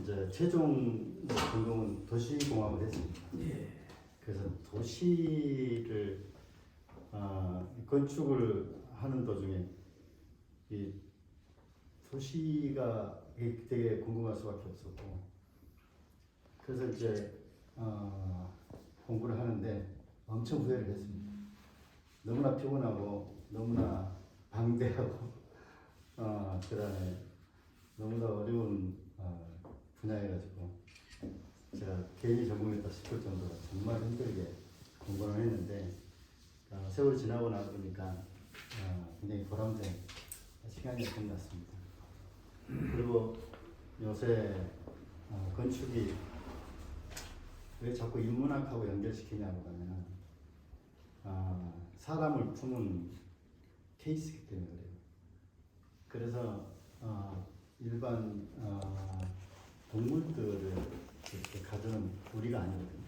이제 최종 전공은 도시공학을 했습니다. 예. 그래서 도시를 건축을 하는 도중에 이 도시가 되게 궁금할 수밖에 없었고, 그래서 이제 공부를 하는데 엄청 후회를 했습니다. 너무나 피곤하고 너무나 방대하고 그다음에 너무나 어려운 분야여가지고 제가 괜히 전공했다 싶을 정도로 정말 힘들게 공부를 했는데 세월이 지나고 나서 보니까 굉장히 보람된 시간이었던 것 같습니다. 그리고 요새 건축이 왜 자꾸 인문학하고 연결시키냐고 하면은 사람을 품은 케이스이기 때문에 그래요. 그래서 일반 동물들을 이렇게 가두는 우리가 아니거든요.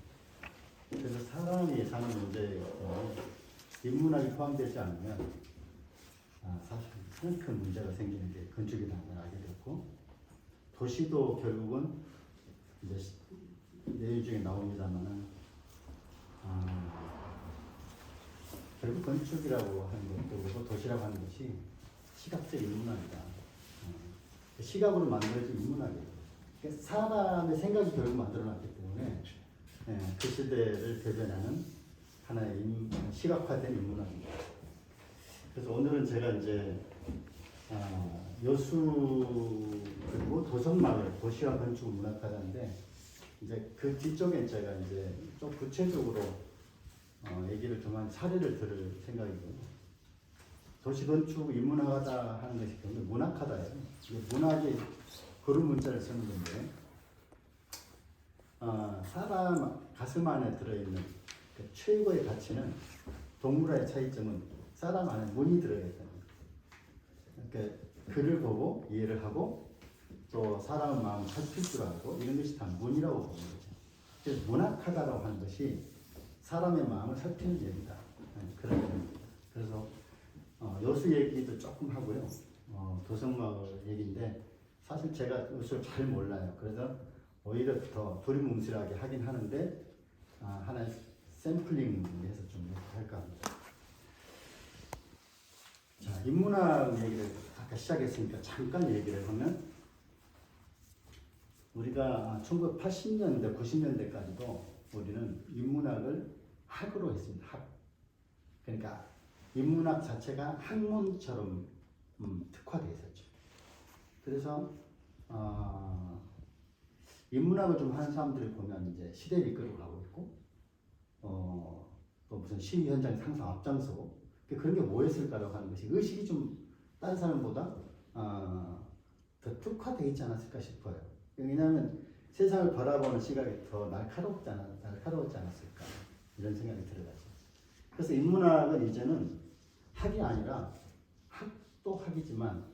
그래서 사람이 사는 문제이기 때문에 인문학이 포함되지 않으면 사실 큰 문제가 생기는 게 건축이라는 걸 알게 됐고, 도시도 결국은 이제 내일 중에 나옵니다만은 결국 건축이라고 하는 것도 그리고 도시라고 하는 것이 시각적 인문학이다. 시각으로 만들어진 인문학이에요. 그러니까 사람의 생각이 결국 만들어놨기 때문에 그 시대를 대변하는 하나의 시각화된 인문학입니다. 그래서 오늘은 제가 이제 여수 그리고 도성마을 도시와 건축 문학과자인데 이제 그 뒤쪽에 제가 이제 좀 구체적으로 얘기를 좀 한 사례를 들을 생각이고요. 도시 건축 인문학하다 하는 것이 굉장히 문학하다예요. 문학이 그런 문자를 쓰는 건데 사람 가슴 안에 들어있는 그 최고의 가치는 동물의 차이점은 사람 안에 문이 들어있다는 거예요. 그러니까 글을 보고 이해를 하고 또 사람의 마음을 살필 줄 알고 이런 것이 다 문이라고 보는 거죠. 그래서 문학하다라고 하는 것이 사람의 마음을 살피는 얘기다. 그런 얘기입니다. 그래서 여수 얘기도 조금 하고요. 도성마을 얘기인데 사실 제가 여수를 잘 몰라요. 그래서 오히려 더 두리뭉실하게 하긴 하는데 하나의 샘플링해서 좀 할까 합니다. 자, 인문학 얘기를 아까 시작했으니까 잠깐 얘기를 하면 우리가 1980년대, 90년대까지도 우리는 인문학을 학으로 했습니다. 학. 그러니까 인문학 자체가 학문처럼 특화되어 있었죠. 그래서 인문학을 좀 하는 사람들을 보면 이제 시대를 이끌고 가고 있고 또 무슨 시위 현장 상상 앞장서고 그런 게 뭐였을까라고 하는 것이 의식이 좀 다른 사람보다 더 특화되어 있지 않았을까 싶어요. 왜냐하면 세상을 바라보는 시각이 더 날카롭지 않았을까 이런 생각이 들어가죠. 그래서 인문학은 이제는 학이 아니라 학도 학이지만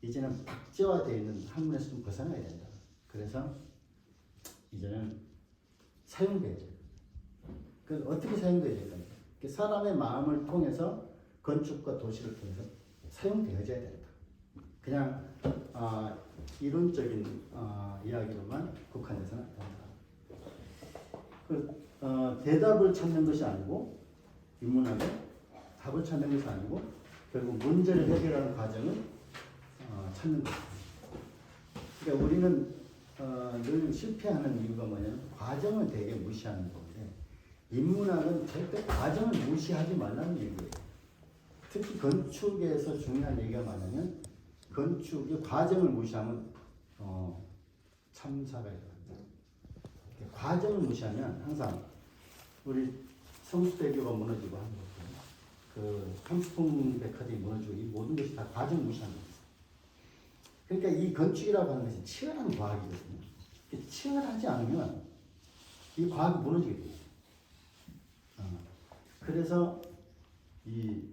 이제는 박제화되어 있는 학문에서 좀 벗어나야 된다. 그래서 이제는 사용돼야 돼요. 그래서 어떻게 사용돼야 될까요? 사람의 마음을 통해서 건축과 도시를 통해서 사용되어져야 된다. 그냥 이론적인 이야기로만 국한해서는 안 된다. 대답을 찾는 것이 아니고 인문학의 답을 찾는 것이 아니고 결국 문제를 해결하는 과정을 찾는 것입니다. 그러니까 우리는 늘 실패하는 이유가 뭐냐면 과정을 되게 무시하는 건데 인문학은 절대 과정을 무시하지 말라는 얘기예요. 특히 건축에서 중요한 얘기가 뭐냐면 건축의 과정을 무시하면 참사가 일어납니다. 과정을 무시하면 항상 우리 성수대교가 무너지고 하는 것도 그 삼수풍백화점이 무너지고 이 모든 것이 다 과정 무시하는 거예요. 그러니까 이 건축이라고 하는 것이 치열한 과학이거든요. 치열하지 않으면 이 과학이 무너지게 돼요. 그래서 이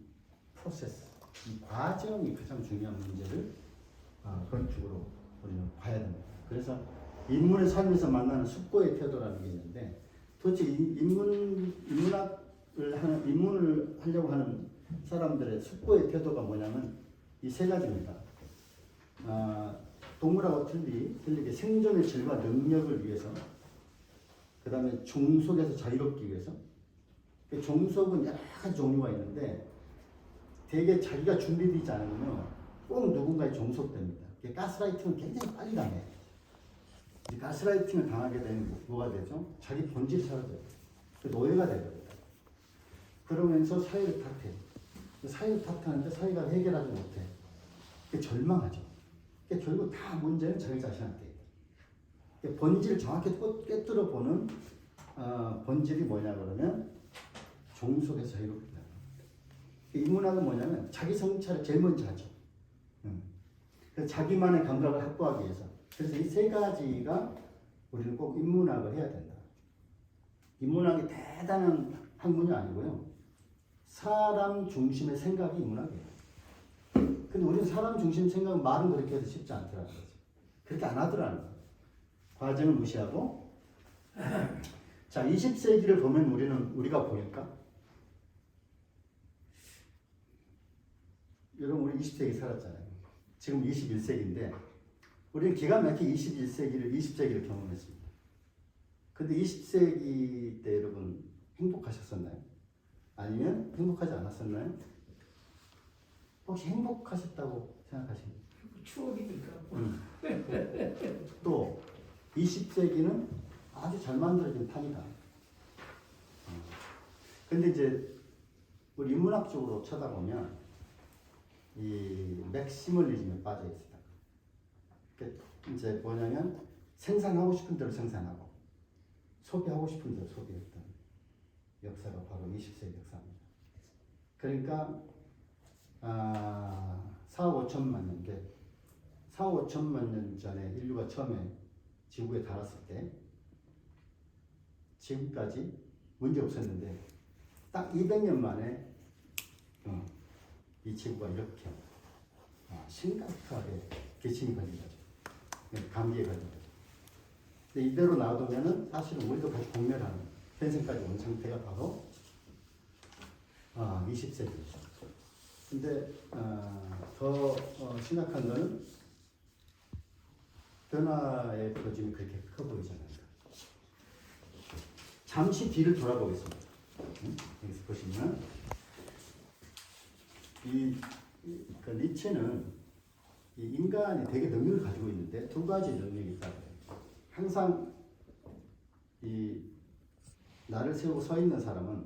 프로세스, 이 과정이 가장 중요한 문제를 건축으로 우리는 봐야 됩니다. 그래서 인문의 삶에서 만나는 숙고의 태도라는 게 있는데 도대체 인문을 하려고 하는 사람들의 숙고의 태도가 뭐냐면 이 세 가지입니다. 동물하고 틀리게 생존의 질과 능력을 위해서, 그 다음에 종속에서 자유롭기 위해서. 종속은 여러 가지 종류가 있는데 되게 자기가 준비되지 않으면 꼭 누군가에 종속됩니다. 가스라이팅은 굉장히 빨리 당해요. 가스라이팅을 당하게 되면 뭐가 되죠? 자기 본질이 사라져요. 노예가 되거든요. 그러면서 사회를 탓해요. 사회를 탓하는데 사회가 해결하지 못해. 절망하죠. 결국 다 문제는 자기 자신한테. 본질을 정확히 꿰뚫어 보는 본질이 뭐냐 그러면 종속에서 자유롭다. 이 문학은 뭐냐면 자기 성찰을 제일 먼저 하죠. 그래서 자기만의 감각을 확보하기 위해서. 그래서 이 세 가지가 우리는 꼭 인문학을 해야 된다. 인문학이 대단한 학문이 아니고요. 사람 중심의 생각이 인문학이에요. 근데 우리는 사람 중심 생각은 말은 그렇게 해도 쉽지 않더라는 거죠. 그렇게 안 하더라는 거예요. 과정을 무시하고. 자, 20세기를 보면 우리가 보일까? 여러분, 우리 20세기 살았잖아요. 지금 21세기인데, 우리는 기가 막히게 20세기를 경험했습니다. 근데 20세기 때 여러분 행복하셨었나요? 아니면 행복하지 않았었나요? 혹시 행복하셨다고 생각하십니까? 추억이니까. 또 20세기는 아주 잘 만들어진 판이다. 근데 이제 우리 인문학적으로 쳐다보면 이 맥시멀리즘에 빠져 있어요. 이제 뭐냐면 생산하고 싶은 대로 생산하고 소비하고 싶은 대로 소비했던 역사가 바로 20세기 역사입니다. 그러니까 4억 5천만 년, 4억 5천만 년 전에 인류가 처음에 지구에 달았을 때 지금까지 문제 없었는데 딱 200년 만에 이 지구가 이렇게 심각하게 기침이 걸린 거죠. 감기에 걸린 거죠. 근데 이대로 놔두면은 사실은 우리도 같이 공멸하는 현생까지 온 상태가 바로 20세기죠. 근데 더 심각한 거는 변화의 표준이 그렇게 커 보이지 않아요. 잠시 뒤를 돌아보겠습니다. 여기서 보시면 그 니체는 이 인간이 되게 능력을 가지고 있는데 두 가지 능력이 있다고 해요. 항상 이 나를 세우고 서 있는 사람은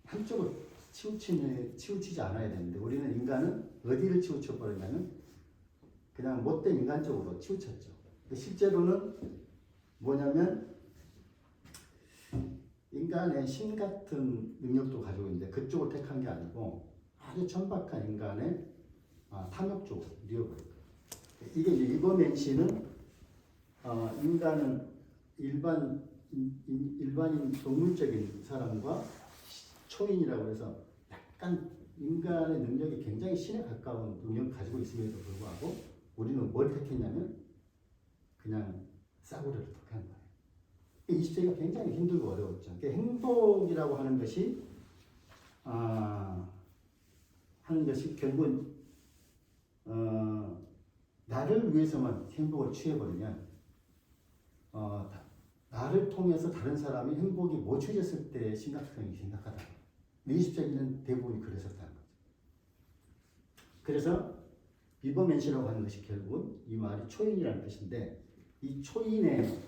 한쪽을 치우치지 않아야 되는데 우리는 인간은 어디를 치우쳐 버리냐면 그냥 못된 인간적으로 치우쳤죠. 실제로는 뭐냐면 인간의 신 같은 능력도 가지고 있는데 그쪽을 택한 게 아니고 아주 천박한 인간의 탐욕 쪽으로 뉘어버린 거예요. 이게 리버맨시는 인간은 일반인 동물적인 사람과 초인이라고 해서 약간 인간의 능력이 굉장히 신에 가까운 능력을 가지고 있음에도 불구하고 우리는 뭘 택했냐면 그냥 싸구려를 택한 거예요. 20세기가 굉장히 힘들고 어려웠죠. 행복이라고 하는 것이 결국은 나를 위해서만 행복을 취해버리면 나를 통해서 다른 사람이 행복이 못 취해졌을 때의 심각성이 심각하다. 20세기는 대부분이 그랬었다는 거죠. 그래서 리버맨시라고 하는 것이 결국은 이 말이 초인이라는 뜻인데 이 초인의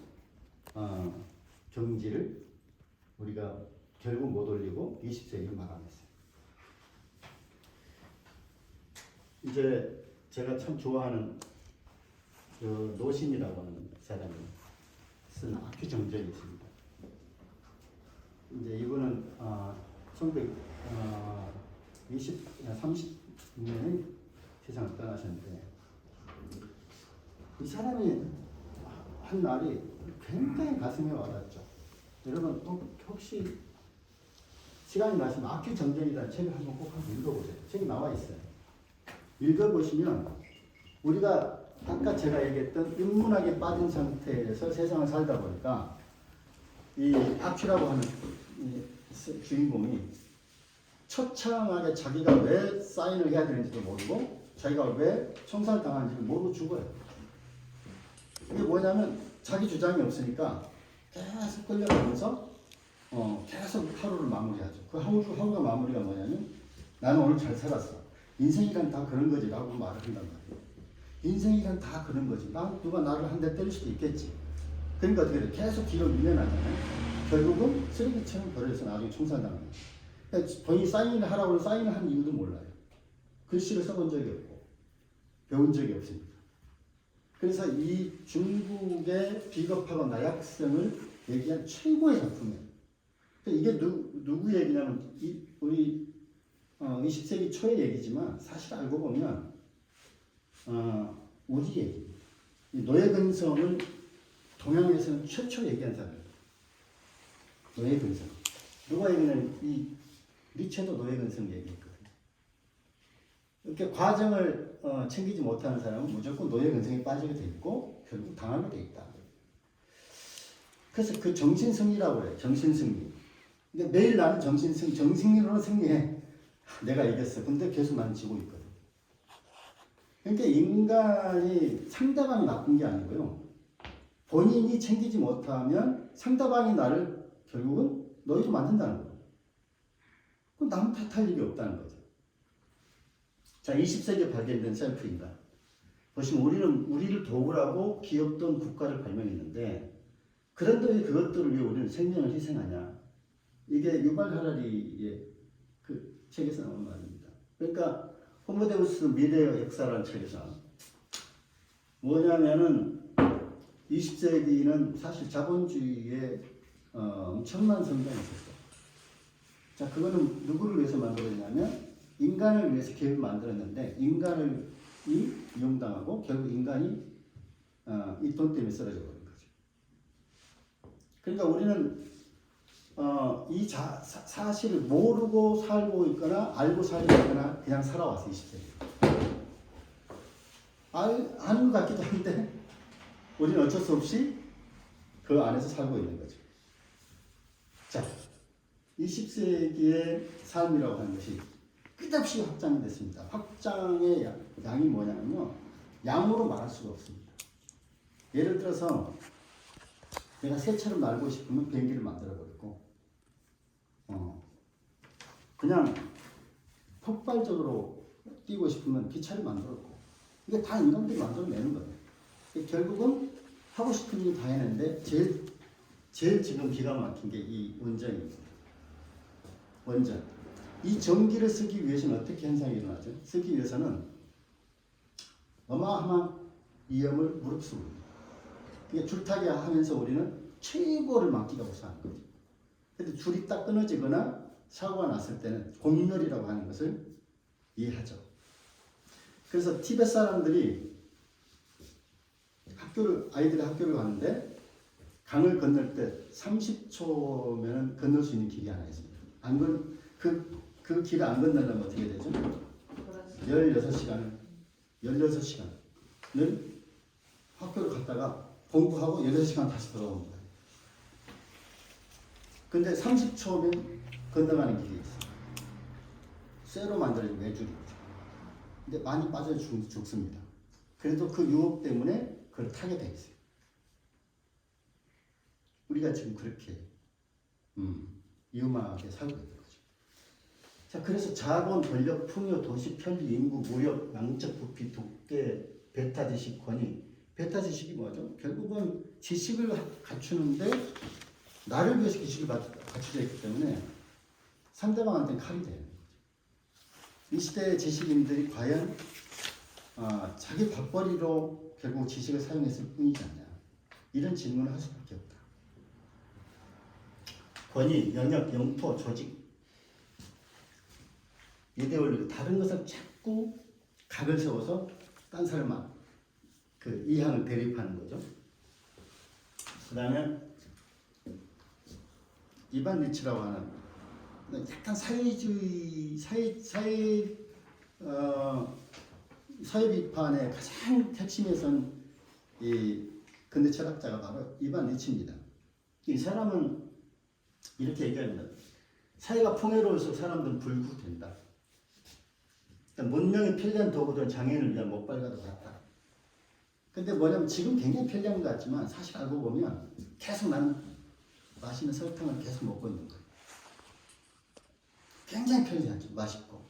경지를 우리가 결국 못 올리고 20세기를 마감했어요. 이제 제가 참 좋아하는 그 노신이라고 하는 사람이 쓴 아큐 정전이 있습니다. 이제 이분은 30년에 세상을 떠나셨는데 이 사람이 한 날이 굉장히 가슴에 와닿죠. 여러분 혹시 시간이 나시면 아큐 정전이라는 책을 한번 꼭 한번 읽어보세요. 책이 나와 있어요. 읽어보시면 우리가 아까 제가 얘기했던 인문학에 빠진 상태에서 세상을 살다 보니까 이 아큐라고 하는 이 주인공이 처참하게 자기가 왜 사인을 해야 되는지도 모르고 자기가 왜 총살당하는지도 모르고 죽어요. 이게 뭐냐면 자기 주장이 없으니까 계속 끌려가면서 계속 하루를 마무리하죠. 그 하루가 마무리가 뭐냐면 나는 오늘 잘 살았어. 인생이란 다 그런 거지 라고 말을 한단 말이에요. 인생이란 다 그런 거지. 누가 나를 한 대 때릴 수도 있겠지. 그러니까 어떻게 돼? 계속 뒤로 밀려나잖아요. 결국은 쓰레기처럼 버려서 나중에 총살당하는 거예요. 그러니까 본인이 사인을 하라고 해서 사인을 한 이유도 몰라요. 글씨를 써본 적이 없고 배운 적이 없습니다. 그래서 이 중국의 비겁하고 나약성을 얘기한 최고의 작품이에요. 이게 누구 얘기냐면 우리 20세기 초의 얘기지만 사실 알고 보면 우리 얘기. 노예 근성을 동양에서는 최초 얘기한 사람이에요. 노예 근성. 누가 얘기냐면 이 니체도 노예 근성 얘기했거든요. 이렇게 과정을 챙기지 못하는 사람은 무조건 노예 근성에 빠지게 돼 있고 결국 당하게 돼 있다. 그래서 그 정신승리라고 해요. 정신승리. 근데 매일 나는 정신승리로 승리해. 내가 이겼어. 근데 계속 나는 지고 있거든. 그러니까 인간이 상대방이 나쁜 게 아니고요. 본인이 챙기지 못하면 상대방이 나를 결국은 너희로 만든다는 거예요. 그럼 남 탓할 일이 없다는 거죠. 자, 20세기에 발견된 셀프인간. 보시면 우리를 도우라고 기업돈 국가를 발명했는데 그런데 왜 그것들을 위해 우리는 생명을 희생하냐. 이게 유발 하라리의 그 책에서 나오는 말입니다. 그러니까 호모데우스 미래의 역사라는 책에서 뭐냐면은 20세기는 사실 자본주의에 엄청난 성장이 있었어요. 자, 그거는 누구를 위해서 만들었냐면 인간을 위해서 기업을 만들었는데 인간을 이용당하고 결국 인간이 이 돈 때문에 쓰러져 버린 거죠. 그러니까 우리는 이 사실을 모르고 살고 있거나 알고 살고 있거나 그냥 살아왔어 20세기. 아는 것 같기도 한데 우리는 어쩔 수 없이 그 안에서 살고 있는 거죠. 자, 20세기의 삶이라고 하는 것이 끝없이 확장이 됐습니다. 확장의 양이 뭐냐면요. 양으로 말할 수가 없습니다. 예를 들어서 내가 새처럼 날고 싶으면 비행기를 만들어버리고 그냥 폭발적으로 뛰고 싶으면 기차를 만들었고 이게 다 인간들이 만들어내는 거예요. 결국은 하고 싶은 일을 다 해냈는데 제일 지금 기가 막힌 게 이 원전입니다. 원전. 이 전기를 쓰기 위해서는 어떻게 현상이 일어나죠? 쓰기 위해서는 어마어마한 위험을 무릅쓰고 이게 줄타기 하면서 우리는 최고를 막기가 우선한 거죠. 근데 줄이 딱 끊어지거나 사고가 났을 때는 공멸이라고 하는 것을 이해하죠. 그래서 티베트 사람들이 아이들이 학교를 가는데 강을 건널 때 30초면 건널 수 있는 길이 하나 있습니다. 그 길을 안 건너려면 어떻게 되죠? 16시간을 학교를 갔다가 공부하고 8시간 다시 돌아옵니다. 근데 30초면 건너가는 길이 있어요. 쇠로 만들어진 외줄이죠. 근데 많이 빠져 죽습니다. 그래도 그 유혹 때문에 그걸 타게 돼 있어요. 우리가 지금 그렇게 위험하게 살고 있는 거죠. 자, 그래서 자본, 권력, 풍요, 도시, 편리, 인구, 무역, 양적 부피, 독재, 베타 지식, 권위. 베타 지식이 뭐죠? 결국은 지식을 갖추는데 나를 위해서 지식을 갖추져 있기 때문에 상대방한테는 칼이 되는 거죠. 이 시대의 지식인들이 과연 자기 밥벌이로 결국 지식을 사용했을 뿐이지 않냐. 이런 질문을 할 수밖에 없다. 권위, 영역, 영토, 조직, 이데올로기, 다른 것을 자꾸 각을 세워서 딴 사람만 그 이항을 대립하는 거죠. 그 다음에 이반 리치라고 하는 약간 사회주의, 사회 비판의 가장 핵심에 선 이 근대 철학자가 바로 이반 리치입니다. 이 사람은 이렇게 얘기합니다. 사회가 풍요로울수록 사람들은 불구된다. 그러니까 문명이 편리한 도구들은 장애인을 위한 목발과도 같다. 근데 뭐냐면 지금 굉장히 편리한 것 같지만 사실 알고 보면 계속 나는 맛있는 설탕을 계속 먹고 있는 거예요. 굉장히 편리하죠. 맛있고.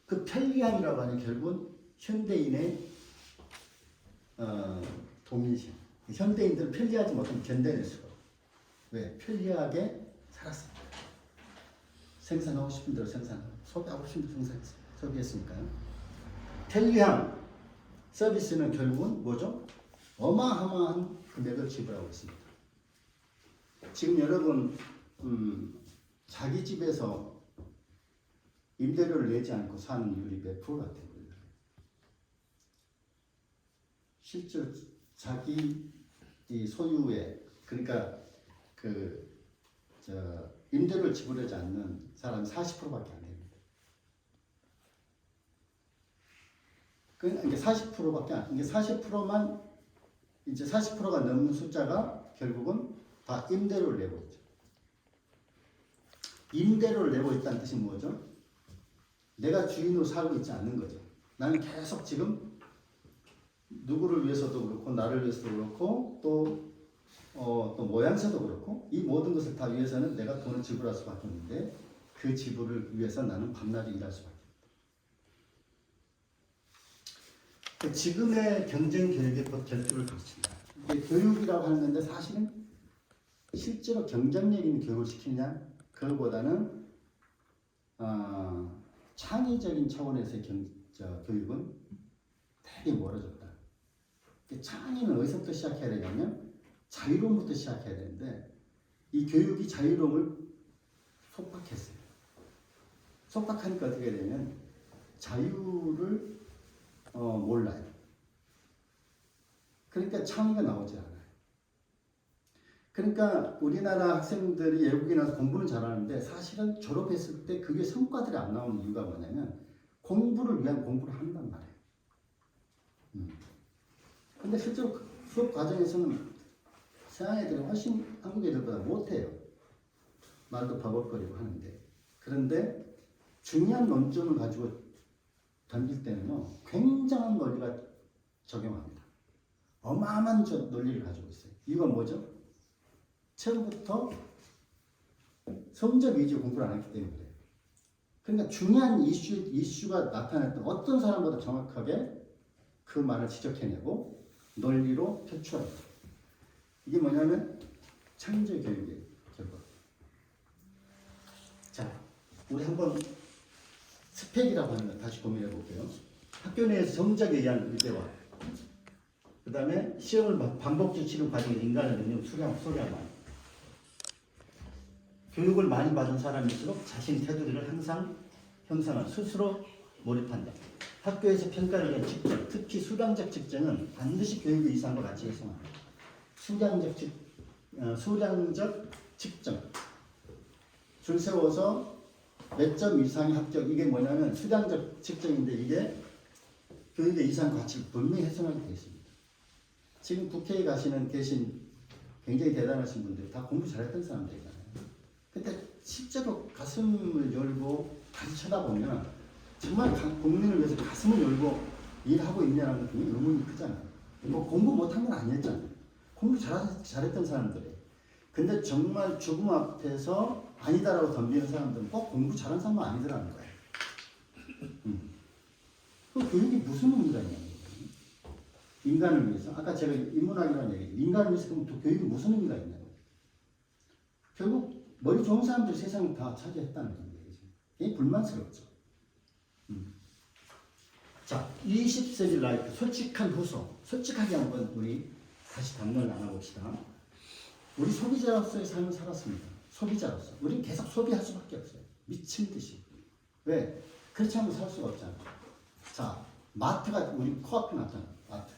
그 편리함이라고 하는 결국은 현대인의 동일심. 현대인들은 편리하지 못하면 견뎌낼 수가 없어요. 왜? 편리하게 살았습니다. 생산하고 싶은 대로 생산하고 소비하고 싶은 대로 소비했으니까요. 편리함, 서비스는 결국은 뭐죠? 어마어마한 금액을 지불하고 있습니다. 지금 여러분 자기 집에서 임대료를 내지 않고 사는 이율이 몇 프로 같아요? 실제로 자기 이 소유의 그러니까 임대료를 지불하지 않는 사람이 40%밖에 안 됩니다. 그러니까 40%밖에 안, 이게 40%만 이제 40%가 넘는 숫자가 결국은 다 임대료를 내고 있죠. 임대료를 내고 있다는 뜻이 뭐죠? 내가 주인으로 살고 있지 않는 거죠. 나는 계속 지금 누구를 위해서도 그렇고 나를 위해서도 그렇고 또 모양새도 그렇고 이 모든 것을 다 위해서는 내가 돈을 지불할 수밖에 없는데 그 지불을 위해서 나는 밤낮이 일할 수밖에 없다. 지금의 경쟁 교육의 결핍을 가르친다. 이게 교육이라고 하는 건데 사실은 실제로 경쟁력 있는 교육을 시키냐 그거보다는 창의적인 차원에서의 교육은 되게 멀어졌다. 창의는 어디서부터 시작해야 되냐면 자유로움부터 시작해야 되는데 이 교육이 자유로움을 속박했어요. 속박하니까 어떻게 되냐면 자유를 몰라요. 그러니까 창의가 나오지 않아요. 그러니까 우리나라 학생들이 외국에 나서 공부는 잘하는데 사실은 졸업했을 때 그게 성과들이 안 나오는 이유가 뭐냐면 공부를 위한 공부를 한단 말이에요. 근데 실제로 수업 과정에서는 서양 애들이 훨씬 한국 애들보다 못해요. 말도 버벅거리고 하는데. 그런데 중요한 논점을 가지고 던질 때는요, 굉장한 논리가 적용합니다. 어마어마한 논리를 가지고 있어요. 이건 뭐죠? 처음부터 성적 위주로 공부를 안 했기 때문에. 그러니까 중요한 이슈가 나타날 때 어떤 사람보다 정확하게 그 말을 지적해내고 논리로 표출합니다. 이게 뭐냐면 창의적 교육의 결과. 자, 우리 한번 스펙이라고 하는 걸 다시 고민해 볼게요. 학교 내에서 성적에 의한 의대화, 그 다음에 시험을 반복적으로 치는 과정에 인간의 능력, 소량만. 교육을 많이 받은 사람일수록 자신 태도를 항상 형성한 스스로 몰입한다. 학교에서 평가를 위한 측정, 특히 수량적 측정은 반드시 교육의 이상과 같이 형성합니다. 수량적 측정. 줄 세워서 몇 점 이상의 합격, 이게 뭐냐면 수량적 측정인데 이게 교육의 이상 가치를 분명히 형성하게 되어 있습니다. 지금 국회에 계신 굉장히 대단하신 분들 다 공부 잘했던 사람들이잖아요. 근데 실제로 가슴을 열고 다시 쳐다보면 정말 국민을 위해서 가슴을 열고 일하고 있냐는 게 의문이 크잖아요. 뭐 공부 못한 건 아니었잖아요. 공부 잘했던 사람들이. 근데 정말 죽음 앞에서 아니다라고 덤비는 사람들은 꼭 공부 잘한 사람은 아니더라는 거예요. 그 교육이 무슨 의미가 있냐는 거예요. 인간을 위해서. 아까 제가 인문학이라는 얘기, 인간을 위해서 그럼 또 교육이 무슨 의미가 있냐는 거예요. 결국 머리 좋은 사람들이 세상을 다 차지했다는 얘기죠. 굉장히 불만스럽죠. 자, 20세기 라이프, 솔직한 후소. 솔직하게 한번 우리 다시 담론을 나눠봅시다. 우리 소비자로서의 삶을 살았습니다. 소비자로서. 우리는 계속 소비할 수밖에 없어요. 미친 듯이. 왜? 그렇지 않으면 살 수가 없잖아요. 자, 마트가 우리 코앞에 났잖아요. 마트.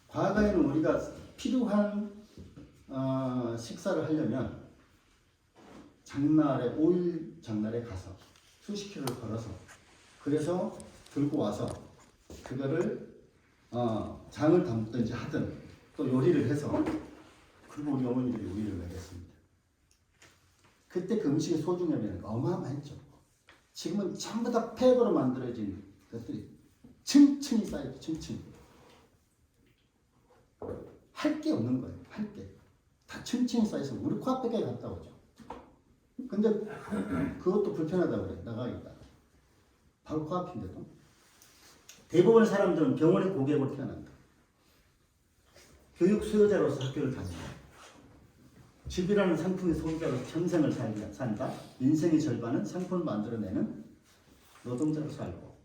과거에는 우리가 필요한 식사를 하려면 장날에 5일 장날에 가서 수십 킬로를 걸어서 그래서 들고 와서 그거를 장을 담든지 하든 또 요리를 해서 그리고 우리 어머니들이 우리를 먹였습니다. 그때 그 음식의 소중함이 어마어마했죠. 지금은 전부 다 팩으로 만들어진 것들이 층층이 쌓여있고 층층. 할 게 없는 거예요. 할 게. 다 층층이 쌓여서 우리 코앞에 갔다 오죠. 근데 그것도 불편하다고 그래. 나가기가. 바로 코앞인데도. 대부분의 사람들은 병원의 고객으로 태어난다. 교육 수요자로서 학교를 다닌다. 집이라는 상품의 소유자로서 평생을 산다. 인생의 절반은 상품을 만들어내는 노동자로 살고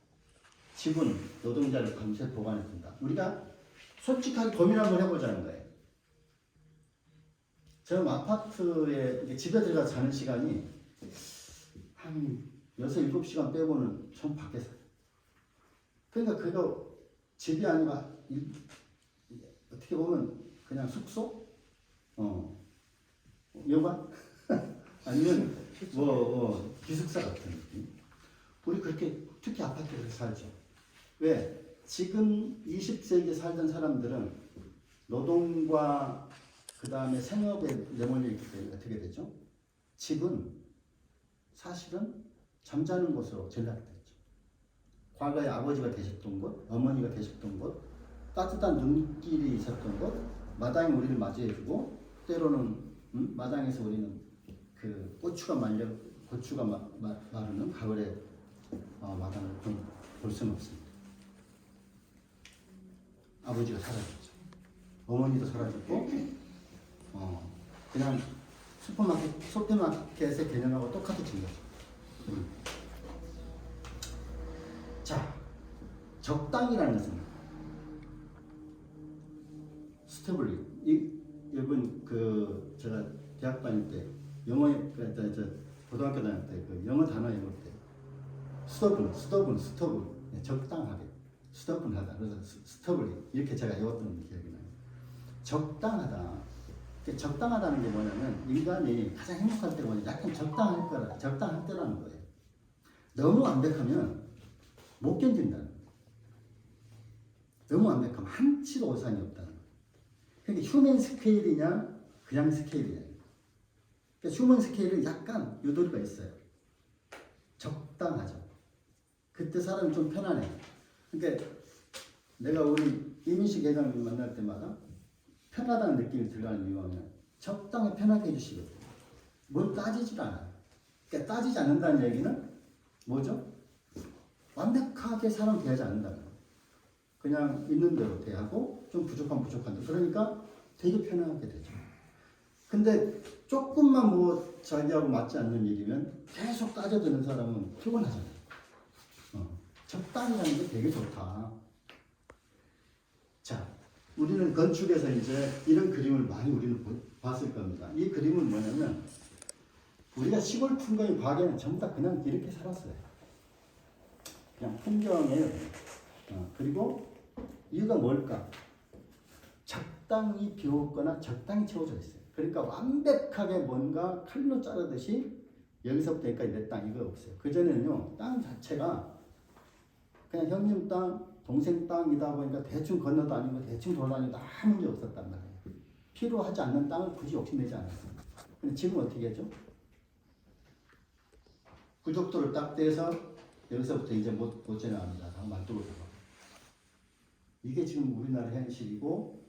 집은 노동자를 밤새 보관해둔다. 우리가 솔직하게 고민 한번 해보자는 거예요. 저는 아파트에 집에 들어가 자는 시간이 한 6, 7시간 빼고는 전 밖에서. 그러니까 그거 집이 아니라 어떻게 보면 그냥 숙소? 여관? 아니면 기숙사 같은 느낌. 우리 그렇게 특히 아파트에서 살죠. 왜? 지금 20세기에 살던 사람들은 노동과 그 다음에 생업에 내몰려 있기 때문에 어떻게 되죠? 집은 사실은 잠자는 곳으로 전락됐죠. 과거에 아버지가 계셨던 곳, 어머니가 계셨던 곳, 따뜻한 눈길이 있었던 곳, 마당이 우리를 맞이해주고 때로는 마당에서 우리는 그 고추가 마르는 가을에 마당을 볼 수는 없습니다. 아버지가 사라졌죠. 어머니도 사라졌고 그냥 슈퍼마켓의 개념하고 똑같아진 거죠. 자, 적당이라는 것은 스테블리. 여러분 제가 대학 다닐 때 고등학교 다닐 때 그 영어 단어 외울 때 스터블 적당하게 스터블하다. 그래서 스터블리 이렇게 제가 외웠던 기억이 나요. 적당하다. 적당하다는 게 뭐냐면 인간이 가장 행복할 때가 뭐냐, 약간 적당할 때라는 거예요. 너무 완벽하면 못 견딘다는 거예요. 너무 완벽하면 한치도 오산이 없다는 거예요. 그러니까 휴먼 스케일이냐 그냥 스케일이냐. 그러니까 휴먼 스케일은 약간 유도리가 있어요. 적당하죠. 그때 사람이 좀 편안해. 그러니까 내가 우리 이민식 회장을 만날 때마다 편하다는 느낌이 들어가는 이유가 뭐냐, 적당히 편하게 해주시거든요. 뭘 따지질 않아요. 그러니까 따지지 않는다는 얘기는 뭐죠? 완벽하게 사람 대하지 않는다는 거예요. 그냥 있는 대로 대하고 좀 부족한 대로. 그러니까 되게 편하게 되죠. 근데 조금만 자기하고 맞지 않는 일이면 계속 따져드는 사람은 피곤하잖아요. 적당이라는 게 되게 좋다. 자, 우리는 건축에서 이제 이런 그림을 많이 우리는 봤을 겁니다. 이 그림은 뭐냐면 우리가 시골 풍경의 과거에는 전부 다 그냥 이렇게 살았어요. 그냥 풍경이에요. 그리고 이유가 뭘까? 적당히 비웠거나 적당히 채워져 있어요. 그러니까 완벽하게 뭔가 칼로 자르듯이 여기서부터 여기까지 내 땅 이거 없어요. 그전에는요, 땅 자체가 그냥 형님 땅, 동생 땅이다 보니까 대충 건너도 아니고 대충 돌아다니도 아무 문제 없었단 말이에요. 필요하지 않는 땅을 굳이 욕심내지 않았어요. 근데 지금 어떻게 하죠? 구족도를 딱 떼서 여기서부터 이제 못 지나갑니다. 만두로 들어가. 이게 지금 우리나라 현실이고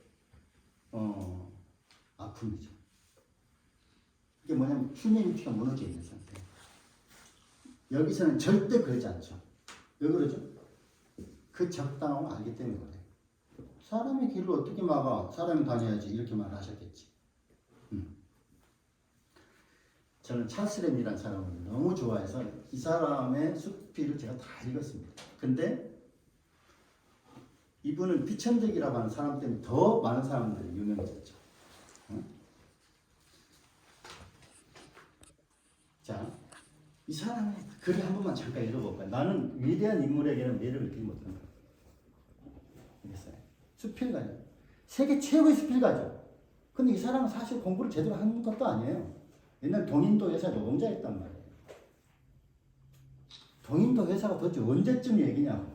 아픔이죠. 이게 뭐냐면 휴머니티가 무너져 있는 상태. 여기서는 절대 그러지 않죠. 왜 그러죠? 그 적당함을 알기 때문에 그래요. 사람의 길을 어떻게 막아? 사람이 다녀야지 이렇게 말하셨겠지. 저는 찰스 램이라는 사람을 너무 좋아해서 이 사람의 수필을 제가 다 읽었습니다. 근데 이분은 비천득이라고 하는 사람 때문에 더 많은 사람들이 유명해졌죠. 자, 이 사람의 글을 한 번만 잠깐 읽어볼까요? 나는 위대한 인물에게는 매력을 느끼지 못한다. 알겠어요? 수필가죠. 세계 최고의 수필가죠. 근데 이 사람은 사실 공부를 제대로 한 것도 아니에요. 옛날 동인도 회사 노동자였단 말이에요. 동인도 회사가 도대체 언제쯤 얘기냐고.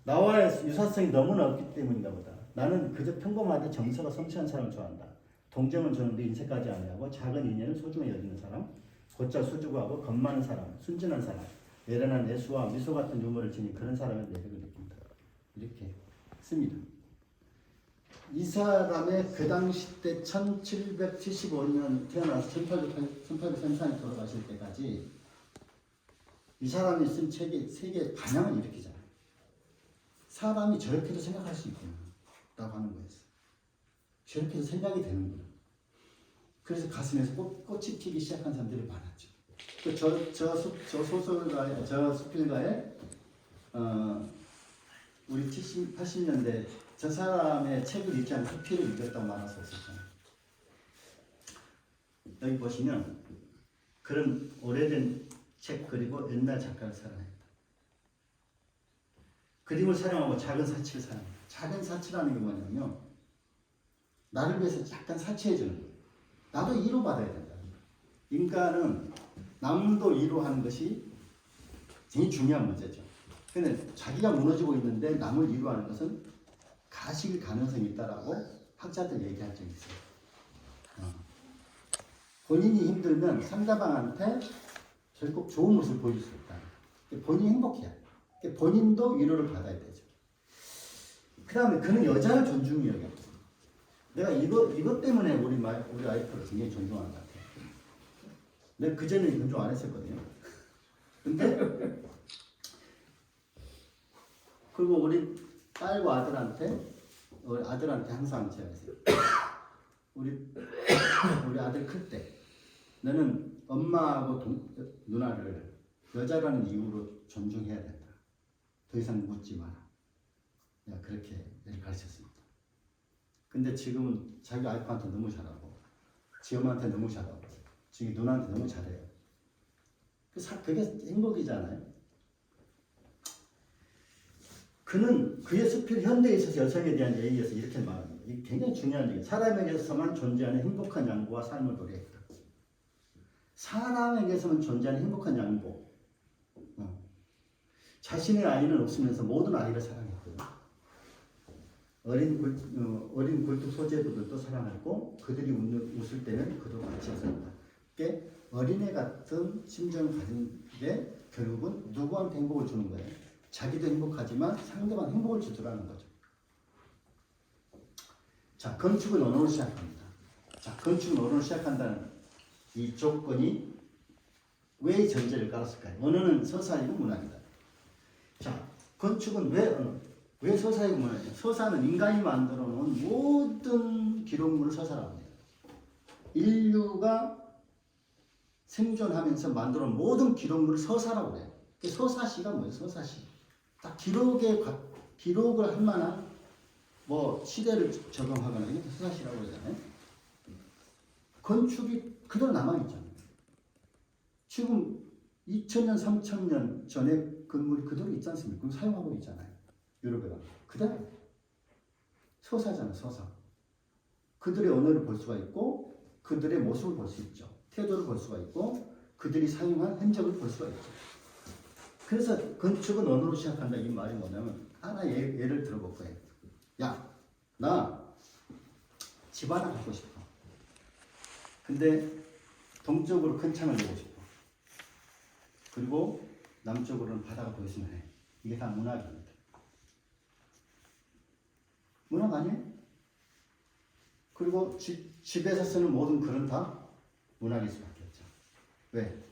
나와의 유사성이 너무나 없기 때문인가 보다. 나는 그저 평범하게 정서가 섬세한 사람을 좋아한다. 동정을 주는데 인색하지 아니하고 작은 인연을 소중히 여기는 사람, 곧잘 수줍어하고 겁 많은 사람, 순진한 사람, 애련한 애수와 미소 같은 유머를 지닌 그런 사람의 매력을 느낀다. 이렇게 씁니다. 이 사람의 그 당시 때 1775년 태어나서 1834년에 돌아가실 때까지 이 사람이 쓴 책이 세계 반향을 일으키잖아요. 사람이 저렇게도 생각할 수 있구나 라고 하는 거였어요. 저렇게도 생각이 되는구나. 그래서 가슴에서 꽃이 피기 시작한 사람들이 많았죠. 저 소설가의, 저 수필가의 우리 70, 80년대 저 사람의 책을 읽지 않고 수필을 읽었다고 말할 수 없었잖아요. 여기 보시면 그런 오래된 책 그리고 옛날 작가를 사랑했다. 그림을 사랑하고 작은 사치를 사랑합니다. 작은 사치라는 게 뭐냐면 나를 위해서 약간 사치해주는 거예요. 나도 위로받아야 된다. 인간은 남도 위로하는 것이 제일 중요한 문제죠. 근데 자기가 무너지고 있는데 남을 위로하는 것은 가실 가능성이 있다라고 학자들 얘기할 적이 있어요. 본인이 힘들면 상대방한테 결국 좋은 모습을 보여줄 수 있다. 본인이 행복해야 돼. 본인도 위로를 받아야 되죠. 그 다음에 그는 여자를 존중히 여겼고, 내가 이것 때문에 우리 와이프를 굉장히 존중하는 것 같아요. 내가 그전에 존중 안 했었거든요. 근데 그리고 우리 딸과 아들한테 항상 제가 했어요. 우리 아들 클 때 너는 엄마하고 누나를 여자라는 이유로 존중해야 된다. 더 이상 묻지 마라. 내가 그렇게 가르쳤습니다. 근데 지금은 자기 와이프한테 너무 잘하고 지 엄마한테 너무 잘하고 지금 누나한테 너무 잘해요. 그게 행복이잖아요. 그는 그의 수필 현대에 있어서 여성에 대한 예의에서 이렇게 말합니다. 이게 굉장히 중요한 얘기예요. 사람에게서만 존재하는 행복한 양보와 삶을 노래했다. 사람에게서만 존재하는 행복한 양보. 자신의 아이는 없으면서 모든 아이를 사랑했고요. 어린 굴뚝 소재들도 사랑했고 그들이 웃을 때는 그도 같이 웃었다. 그게 어린애 같은 심정을 가진 게 결국은 누구한테 행복을 주는 거예요. 자기도 행복하지만 상대방 행복을 주더라는 거죠. 자, 건축은 언어로 시작합니다. 자, 건축은 언어로 시작한다는 이 조건이 왜 이 전제를 깔았을까요? 언어는 서사이고 문학이다. 자, 건축은 왜 서사이고 문학이냐? 서사는 인간이 만들어 놓은 모든 기록물을 서사라고 해요. 인류가 생존하면서 만들어 놓은 모든 기록물을 서사라고 해요. 서사시가 뭐예요? 서사시. 딱 기록을 할 만한 뭐 시대를 적용하거나 이게 서사시라고 그러잖아요. 건축이 그대로 남아있잖아요. 지금 2000년, 3000년 전에 건물이 그대로 있지 않습니까? 그럼 사용하고 있잖아요. 유럽에 가면. 그대로. 서사잖아요, 서사. 그들의 언어를 볼 수가 있고, 그들의 모습을 볼 수 있죠. 태도를 볼 수가 있고, 그들이 사용한 흔적을 볼 수가 있죠. 그래서 건축은 언어로 시작한다. 이 말이 뭐냐면, 하나 예를 들어볼 거예요. 야, 나 집 하나 갖고 싶어. 근데 동쪽으로 큰 창을 내고 싶어. 그리고 남쪽으로는 바다가 보였으면 해. 이게 다 문학입니다. 문학 아니에요? 그리고 집에서 쓰는 모든 글은 다 문학일 수밖에 없죠. 왜?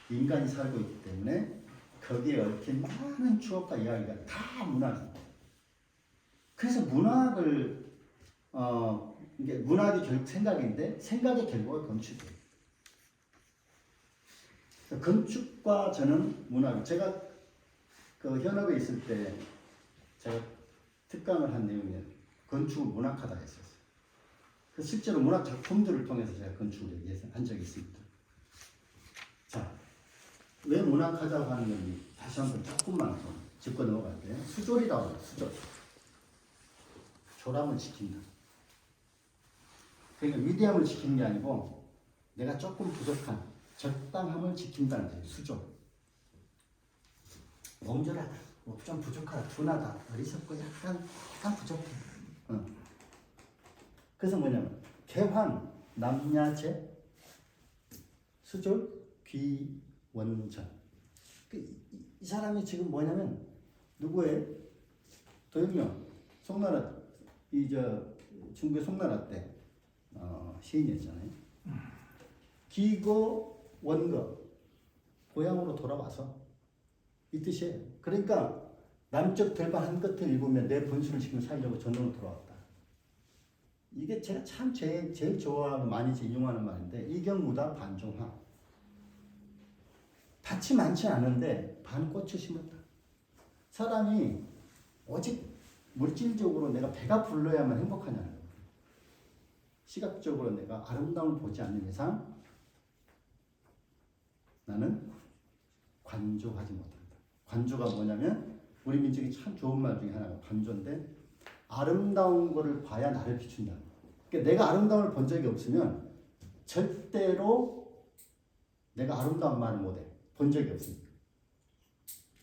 인간이 살고 있기 때문에 거기에 얽힌 많은 추억과 이야기가 다 문학입니다. 그래서 문학을 이게 문학이 결국 생각인데 생각의 결과가 건축이에요. 건축과 저는 문학, 제가 그 현업에 있을 때 제가 특강을 한 내용이 건축은 문학하다 했었어요. 실제로 문학 작품들을 통해서 제가 건축을 얘기한 적이 있습니다. 자, 왜 문학하자고 하는 건지 다시 한번 조금만 더 짚고 넘어갈게요. 수졸이라고 해요. 수졸. 조람을 지킨다. 그러니까 위대함을 지키는 게 아니고 내가 조금 부족한 적당함을 지킨다는 거예요. 수졸. 멍졸하다, 좀 부족하다, 둔하다, 어리석고 약간 부족해. 그래서 뭐냐면 개환, 남야제, 수졸, 귀원전. 이 사람이 지금 뭐냐면 누구의 도영령 송나라 중국의 송나라 때 시인이었잖아요. 기거 원거 고향으로 돌아와서 이 뜻이에요. 그러니까 남쪽 들반 한 끝을 읽으면 내 분수를 지금 살려고 전으로 돌아왔다. 이게 제가 참 제일 좋아하고 많이 인용하는 말인데 이경무다 반종하. 밭이 많지 않은데 반꽃을 심었다. 사람이 오직 물질적으로 내가 배가 불러야만 행복하냐는 거예요. 시각적으로 내가 아름다움을 보지 않는 이상 나는 관조하지 못한다. 관조가 뭐냐면 우리 민족이 참 좋은 말 중에 하나가 관조인데 아름다운 거를 봐야 나를 비춘다. 그러니까 내가 아름다움을 본 적이 없으면 절대로 내가 아름다운 말을 못해. 본 적이 없습니다.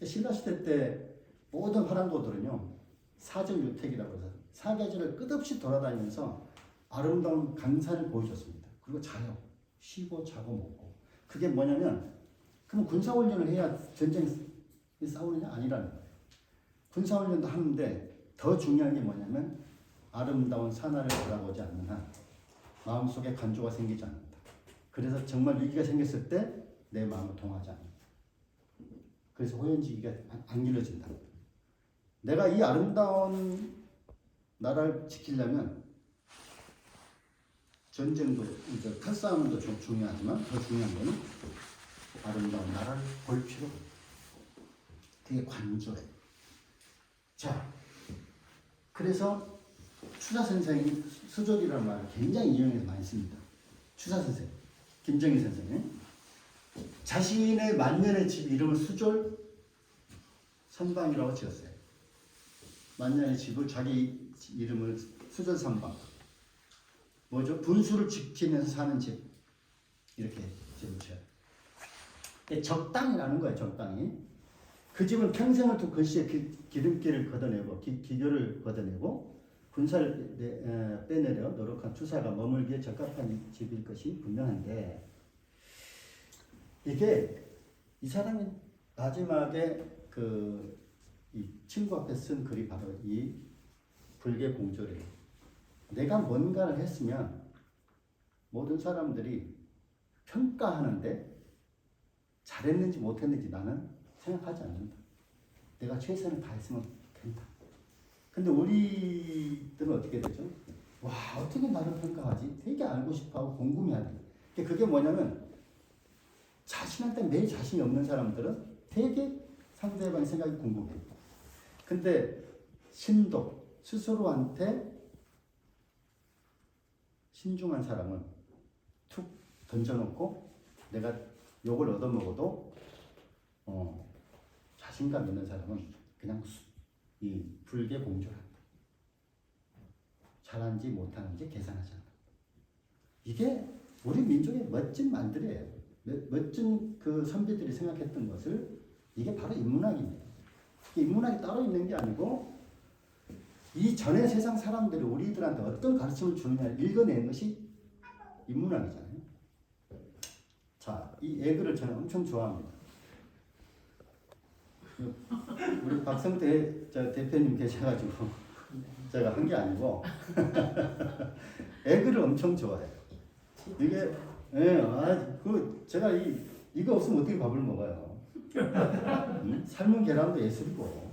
신라시대 때 모든 화랑도들은요 사정유택이라고 해서 사계절을 끝없이 돌아다니면서 아름다운 강산을 보여줬습니다. 그리고 자요. 쉬고 자고 먹고. 그게 뭐냐면 그럼 군사훈련을 해야 전쟁 싸우느냐? 아니라는 거예요. 군사훈련도 하는데 더 중요한 게 뭐냐면 아름다운 산하를 바라보지 않는 한 마음속에 간조가 생기지 않는다. 그래서 정말 위기가 생겼을 때 내 마음을 동하지 않는다. 그래서 호연지기가 안 길러진다. 내가 이 아름다운 나라를 지키려면 전쟁도 이제 칼싸움도 좀 중요하지만 더 중요한 거는 아름다운 나라를 볼 필요. 되게 관조해. 자, 그래서 추사 선생이 수졸이라는 말을 굉장히 이용해서 많이 씁니다. 추사 선생, 김정희 선생이 자신의 만년의 집 이름을 수졸 선방이라고 지었어요. 만년의 집을 자기 이름을 수졸 선방. 뭐죠? 분수를 지키면서 사는 집 이렇게 집을 지어요. 적당이라는 거예요. 적당히. 그 집은 평생을 또 글씨에 기름기를 걷어내고 기교를 걷어내고 군사를 빼내려 노력한 추사가 머물기에 적합한 집일 것이 분명한데 이게 이 사람이 마지막에 이 친구 앞에 쓴 글이 바로 이 불계 공조래요. 내가 뭔가를 했으면 모든 사람들이 평가하는데 잘했는지 못했는지 나는 생각하지 않는다. 내가 최선을 다했으면 된다. 근데 우리들은 어떻게 되죠? 와, 어떻게 나를 평가하지? 되게 알고 싶어하고 궁금해하는. 그게 뭐냐면 자신한테 매일 자신이 없는 사람들은 되게 상대방의 생각이 궁금해. 근데 신독, 스스로한테 신중한 사람은 툭 던져놓고 내가 욕을 얻어먹어도 자신감 있는 사람은 그냥 이 불계 공조를 한다. 잘하는지 못하는지 계산하지 않는다. 이게 우리 민족의 멋진 말들이에요. 멋진 그 선비들이 생각했던 것을 이게 바로 인문학입니다. 인문학이 따로 있는 게 아니고 이 전의 세상 사람들이 우리들한테 어떤 가르침을 주느냐를 읽어낸 것이 인문학이잖아요. 자, 이 애글을 저는 엄청 좋아합니다. 우리 박성태 대표님 계셔가지고 제가 한 게 아니고 애글을 엄청 좋아해요. 이게 제가 이거 없으면 어떻게 밥을 먹어요? 삶은 계란도 예술이고.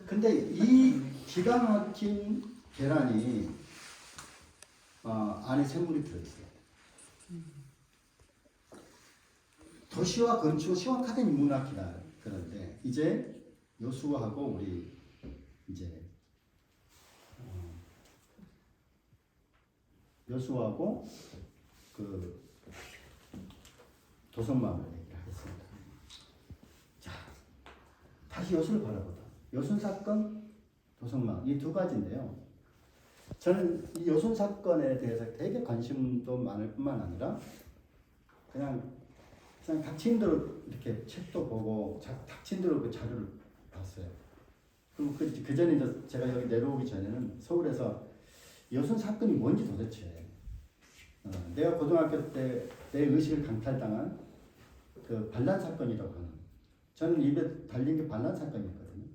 근데 이 기가 막힌 계란이 안에 샘물이 들어있어요. 도시와 건축은 시원하던 인문학이다. 그런데 이제 여수하고 우리 이제 여수하고 그 도성마을 얘기를 하겠습니다. 자, 다시 여수를 바라보다. 여순 사건, 도성마을 이 두 가지인데요. 저는 이 여순 사건에 대해서 되게 관심도 많을 뿐만 아니라 그냥 닥친대로 이렇게 책도 보고 닥친대로 그 자료를 봤어요. 그리고 그 전에 이제 제가 여기 내려오기 전에는 서울에서 여순 사건이 뭔지 도대체 내가 고등학교 때 내 의식을 강탈당한 그 반란 사건이라고 하는. 저는 입에 달린 게 반란 사건이었거든요.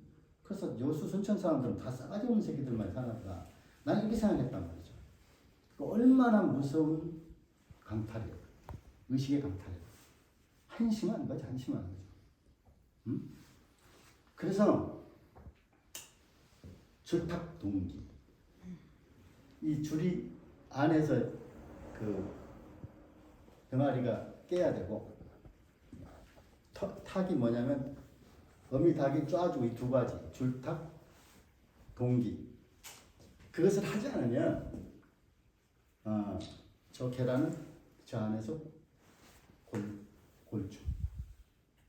그래서 여수 순천 사람들은 다 싸가지 없는 새끼들만 사나보다. 나는 이렇게 생각했단 말이죠. 얼마나 무서운 강탈이에요. 의식의 강탈이에요. 한심한 거지, 한심한 거죠. 응? 그래서 줄탁 동기. 이 줄이 안에서 그 병아리가 깨야 되고, 탁이 뭐냐면 어미닭이 쪄주고 이 두 가지 줄탁 동기. 그것을 하지 않으면 저 계란은 저 안에서 골주.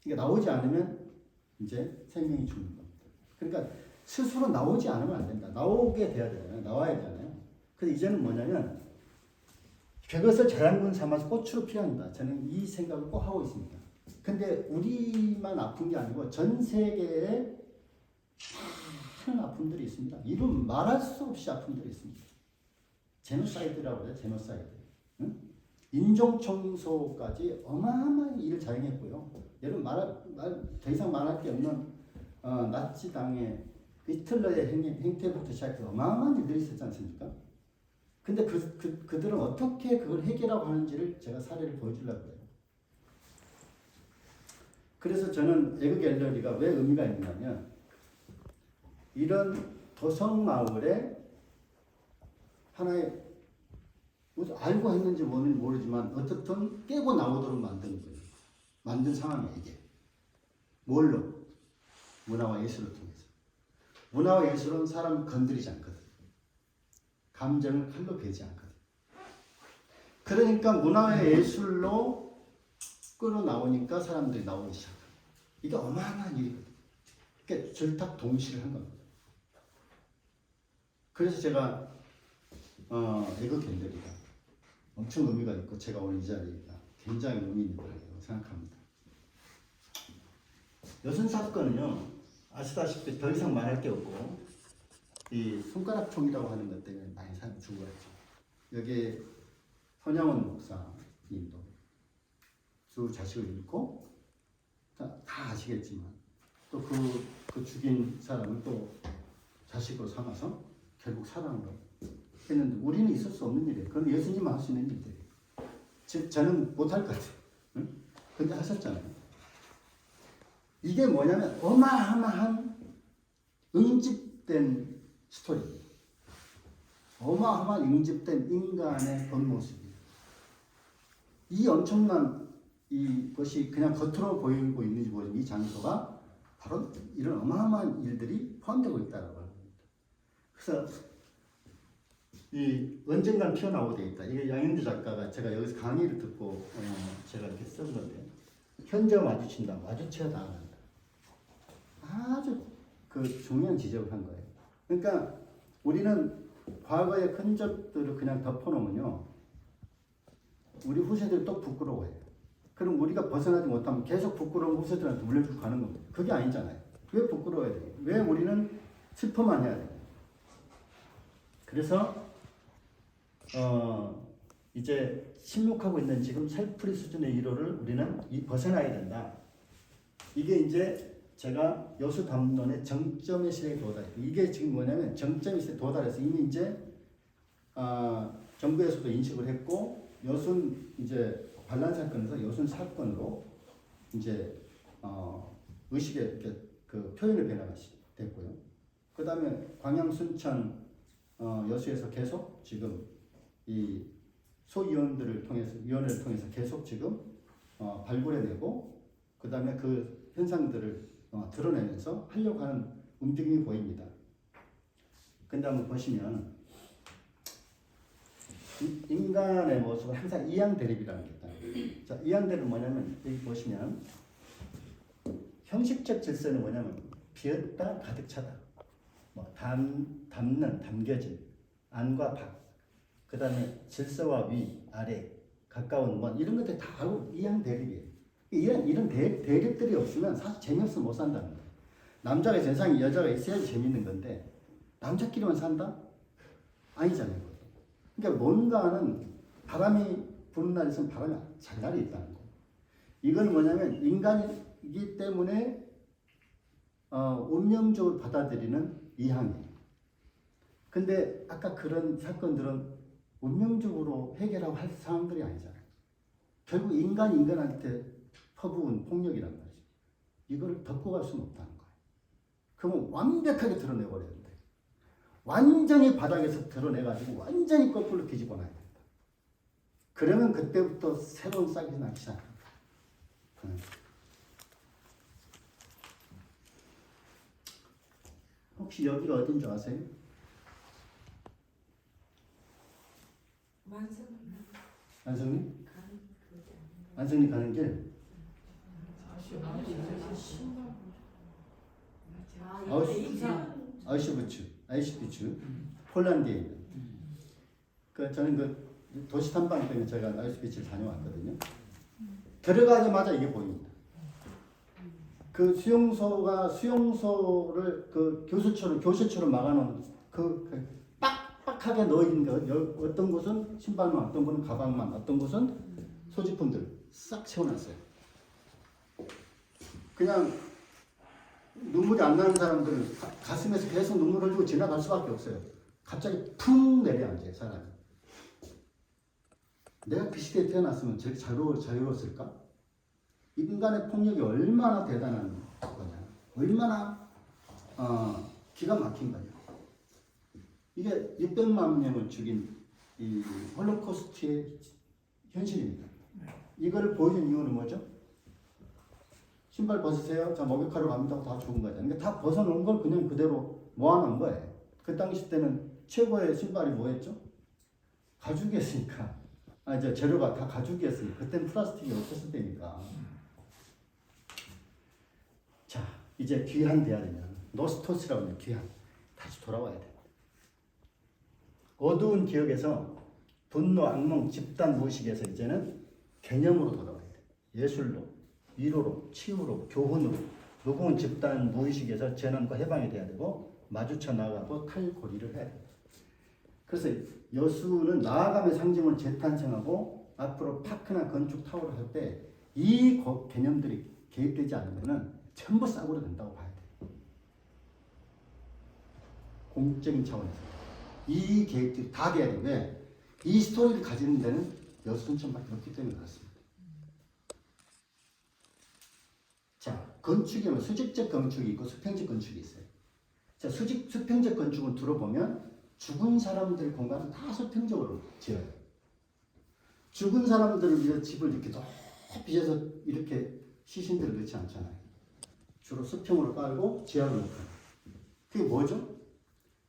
그러니까 나오지 않으면 이제 생명이 죽는 겁니다. 그러니까 스스로 나오지 않으면 안 된다. 나오게 돼야 되잖아요. 나와야 되잖아요. 그래서 이제는 뭐냐면 그것을 자양분 삼아서 꽃으로 피한다. 저는 이 생각을 꼭 하고 있습니다. 근데 우리만 아픈 게 아니고 전 세계에 많은 아픔들이 있습니다. 이름 말할 수 없이 아픔들이 있습니다. 제노사이드라고 해요. 제노사이드. 응? 인종청소까지 어마어마한 일을 자행했고요. 여러분 더 이상 말할 게 없는 나치 당의 히틀러의 행태부터 시작해서 어마어마한 일들이 있었지 않습니까? 근데 그들은 어떻게 그걸 해결하고 하는지를 제가 사례를 보여주려고 해요. 그래서 저는 에그 갤러리가 왜 의미가 있냐면 이런 도성마을에 하나의 알고 했는지 모르지만 어떻든 깨고 나오도록 만든 거예요. 만든 상황이에요, 이게. 뭘로? 문화와 예술을 통해서. 문화와 예술은 사람을 건드리지 않거든. 감정을 칼로 베지 않거든. 그러니까 문화와 예술로 끌어나오니까 사람들이 나오기 시작합니다. 이게 어마어마한 일이거든. 그러니까 절탁 동시를 한 겁니다. 그래서 제가 에그 갤러리가 엄청 의미가 있고 제가 오늘 이 자리가 굉장히 의미 있는 거라고 생각합니다. 여순 사건은요, 아시다시피 더 이상 말할 게 없고 이 손가락총이라고 하는 것 때문에 많이 사람 죽어갔죠. 여기에 손양원 목사님도 두 자식을 잃고 다 아시겠지만 또 그 죽인 사람을 또 자식으로 삼아서 결국 사랑으로 했는데 우리는 있을 수 없는 일이에요. 그건 예수님만 할 수 있는 일들이에요. 저는 못할 것 같아요. 응? 근데 하셨잖아요. 이게 뭐냐면 어마어마한 응집된 스토리예요. 어마어마한 응집된 인간의 본 모습이에요. 이 엄청난 이것이 그냥 겉으로 보이고 있는지 모르지만 이 장소가 바로 이런 어마어마한 일들이 포함되고 있다고 합니다. 그래서 이 언젠간 튀어나오게 돼 있다. 이게 양현주 작가가 제가 여기서 강의를 듣고 제가 이렇게 쓴 건데 현재와 마주친다. 마주쳐야 당한다. 아주 그 중요한 지적을 한 거예요. 그러니까 우리는 과거의 흔적들을 그냥 덮어놓으면요, 우리 후세들이 또 부끄러워해요. 그럼 우리가 벗어나지 못하면 계속 부끄러운 후세들한테 물려주고 가는 겁니다. 그게 아니잖아요. 왜 부끄러워야 돼요? 왜 우리는 슬퍼만 해야 돼요? 그래서 이제 침묵하고 있는 지금 살풀이 수준의 위로를 우리는 벗어나야 된다. 이게 이제 제가 여수 담론의 정점의 시대에 도달했고, 이게 지금 뭐냐면 정점의 시대에 도달해서 이미 이제 정부에서도 인식을 했고, 여순 이제 반란 사건에서 여순 사건으로 이제 의식의 이렇게 그 표현의 변화가 됐고요. 그 다음에 광양 순천 여수에서 계속 지금 이 소위원들을 통해서 위원회를 통해서 계속 지금 발굴해내고 그 다음에 그 현상들을 드러내면서 하려고 하는 움직임이 보입니다. 근데 한번 보시면 인간의 모습은 항상 이양대립이라는 게 있다. 자, 이양대립은 뭐냐면 여기 보시면 형식적 질서는 뭐냐면 비었다 가득 차다. 뭐 담는 담겨진 안과 밖, 그 다음에 질서와 위 아래 가까운 뭐 이런 것들 다 알고 이양대립이에요. 이런 대립들이 없으면 사실 재미없어 못 산다는 거예요. 남자가 세상에 여자가 있어야지 재밌는 건데 남자끼리만 산다? 아니잖아요. 그러니까 뭔가는 바람이 부는 날에 있으면 바람이 장날이 있다는 거예요. 이건 뭐냐면 인간이기 때문에 운명적으로 받아들이는 이항이에요. 근데 아까 그런 사건들은 운명적으로 해결하고 할 상황들이 아니잖아요. 결국 인간이 인간한테 퍼부은 폭력이란 말이죠. 이걸 덮고 갈 수는 없다는 거예요. 그러면 완벽하게 드러내버려야 돼. 완전히 바닥에서 드러내가지고 완전히 거꾸로 뒤집어 놔야 된다. 그러면 그때부터 새로운 싹이 나기 시작합니다. 혹시 여기가 어딘 줄 아세요? 안성리? 안성리 가는 길? 아이슈비츠, 폴란드에 있는. 저는 그 도시 탐방 때문에 제가 아이슈비츠를 다녀왔거든요. 들어가자마자 이게 보입니다. 그 수용소를 그 교실처럼 막아놓은 빡빡하게 넣어있는 거. 어떤 곳은 신발만, 어떤 곳은 가방만, 어떤 곳은 소지품들 싹 채워놨어요. 그냥 눈물이 안 나는 사람들은 가슴에서 계속 눈물을 흘리고 지나갈 수밖에 없어요. 갑자기 푹 내려앉아요, 사람이. 내가 그 시대에 태어났으면 저렇게 자유로웠을까? 인간의 폭력이 얼마나 대단한 거냐. 얼마나 기가 막힌 거냐. 이게 600만 명을 죽인 이 홀로코스트의 현실입니다. 이걸 보여준 이유는 뭐죠? 신발 벗으세요. 자, 목욕하러 갑니다. 다 죽은 거잖아요. 그러니까 다 벗어놓은 걸 그냥 그대로 모아놓은 거예요. 그 당시 때는 최고의 신발이 뭐였죠? 가죽이었으니까. 재료가 다 가죽이었으니까. 그때는 플라스틱이 없었을 때니까. 자, 이제 귀한 대화이냐. 노스토스라고 하는 귀한. 다시 돌아와야 돼. 어두운 기억에서 분노, 악몽, 집단 무의식에서 이제는 개념으로 돌아와야 돼. 예술로, 위로로, 치유로, 교훈으로. 무거운 집단 무의식에서 재난과 해방이 돼야 되고 마주쳐 나가고 탈고리를 해야 돼. 그래서 여수는 나아감의 상징으로 재탄생하고 앞으로 파크나 건축 타워를 할 때 이 개념들이 개입되지 않으면 전부 싸구려 된다고 봐야 돼. 공적인 차원에서. 이 계획들이 다 돼야 돼. 왜? 이 스토리를 가지는 데는 여수천밖에 없기 때문에 그렇습니다. 자, 건축에는 수직적 건축이 있고 수평적 건축이 있어요. 자, 수평적 건축을 들어보면 죽은 사람들 공간은 다 수평적으로 지어요. 죽은 사람들을 위해 집을 이렇게 높이 지어서 이렇게 시신들을 넣지 않잖아요. 주로 수평으로 깔고 지하로 넣고. 그게 뭐죠?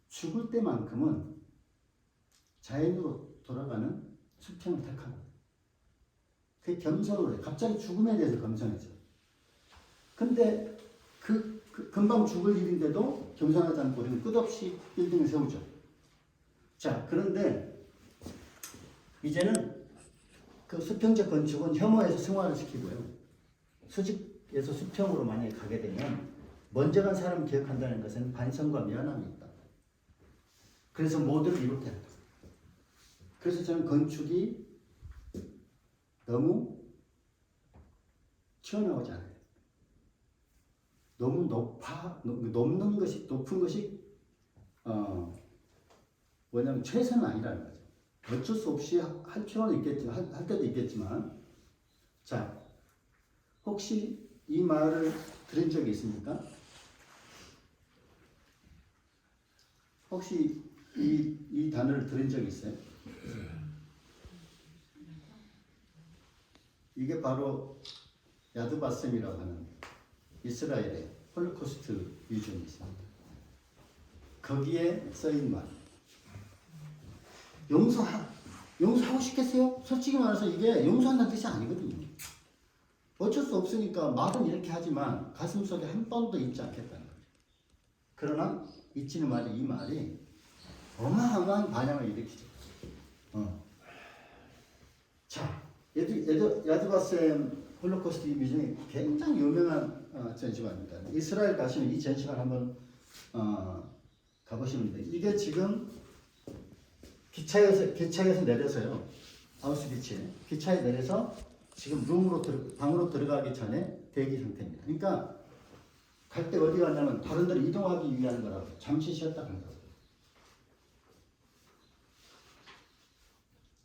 죽을 때만큼은 자연으로 돌아가는 수평을 택하는 거예요. 그게 겸손으로 해요. 갑자기 죽음에 대해서 겸손해져요. 근데 금방 죽을 일인데도 겸손하지 않고 우리는 끝없이 빌딩을 세우죠. 자, 그런데 이제는 그 수평적 건축은 혐오에서 승화를 시키고요. 수직에서 수평으로 만약에 가게 되면 먼저 간 사람을 기억한다는 것은 반성과 미안함이 있다. 그래서 모두를 이롭게 한다. 그래서 저는 건축이 너무 튀어나오지 않아요. 너무 높은 것이 뭐냐면 최선은 아니라는 거죠. 어쩔 수 없이 할 필요는 있겠지만, 할 때도 있겠지만, 자, 혹시 이 말을 들은 적이 있습니까? 혹시 이 단어를 들은 적이 있어요? 이게 바로 야드바셈이라고 하는 이스라엘의 홀로코스트 뮤지엄이 있습니다. 거기에 써인 말. 용서하고 싶겠어요? 솔직히 말해서 이게 용서한다는 뜻이 아니거든요. 어쩔 수 없으니까 말은 이렇게 하지만 가슴속에 한 번도 잊지 않겠다는 거죠. 그러나 잊지는 말이 이 말이 어마어마한 반향을 일으키죠. 자, 야드바셈 홀로코스트 뮤지엄이 굉장히 유명한 전시관입니다. 이스라엘 가시면 이 전시관 한번 가보시면 돼요. 이게 지금 기차에서 내려서요. 아우슈비츠에 기차에 내려서 지금 방으로 들어가기 전에 대기 상태입니다. 그러니까 갈 때 어디 가냐면 다른 데로 이동하기 위한 거라고. 잠시 쉬었다 간다고.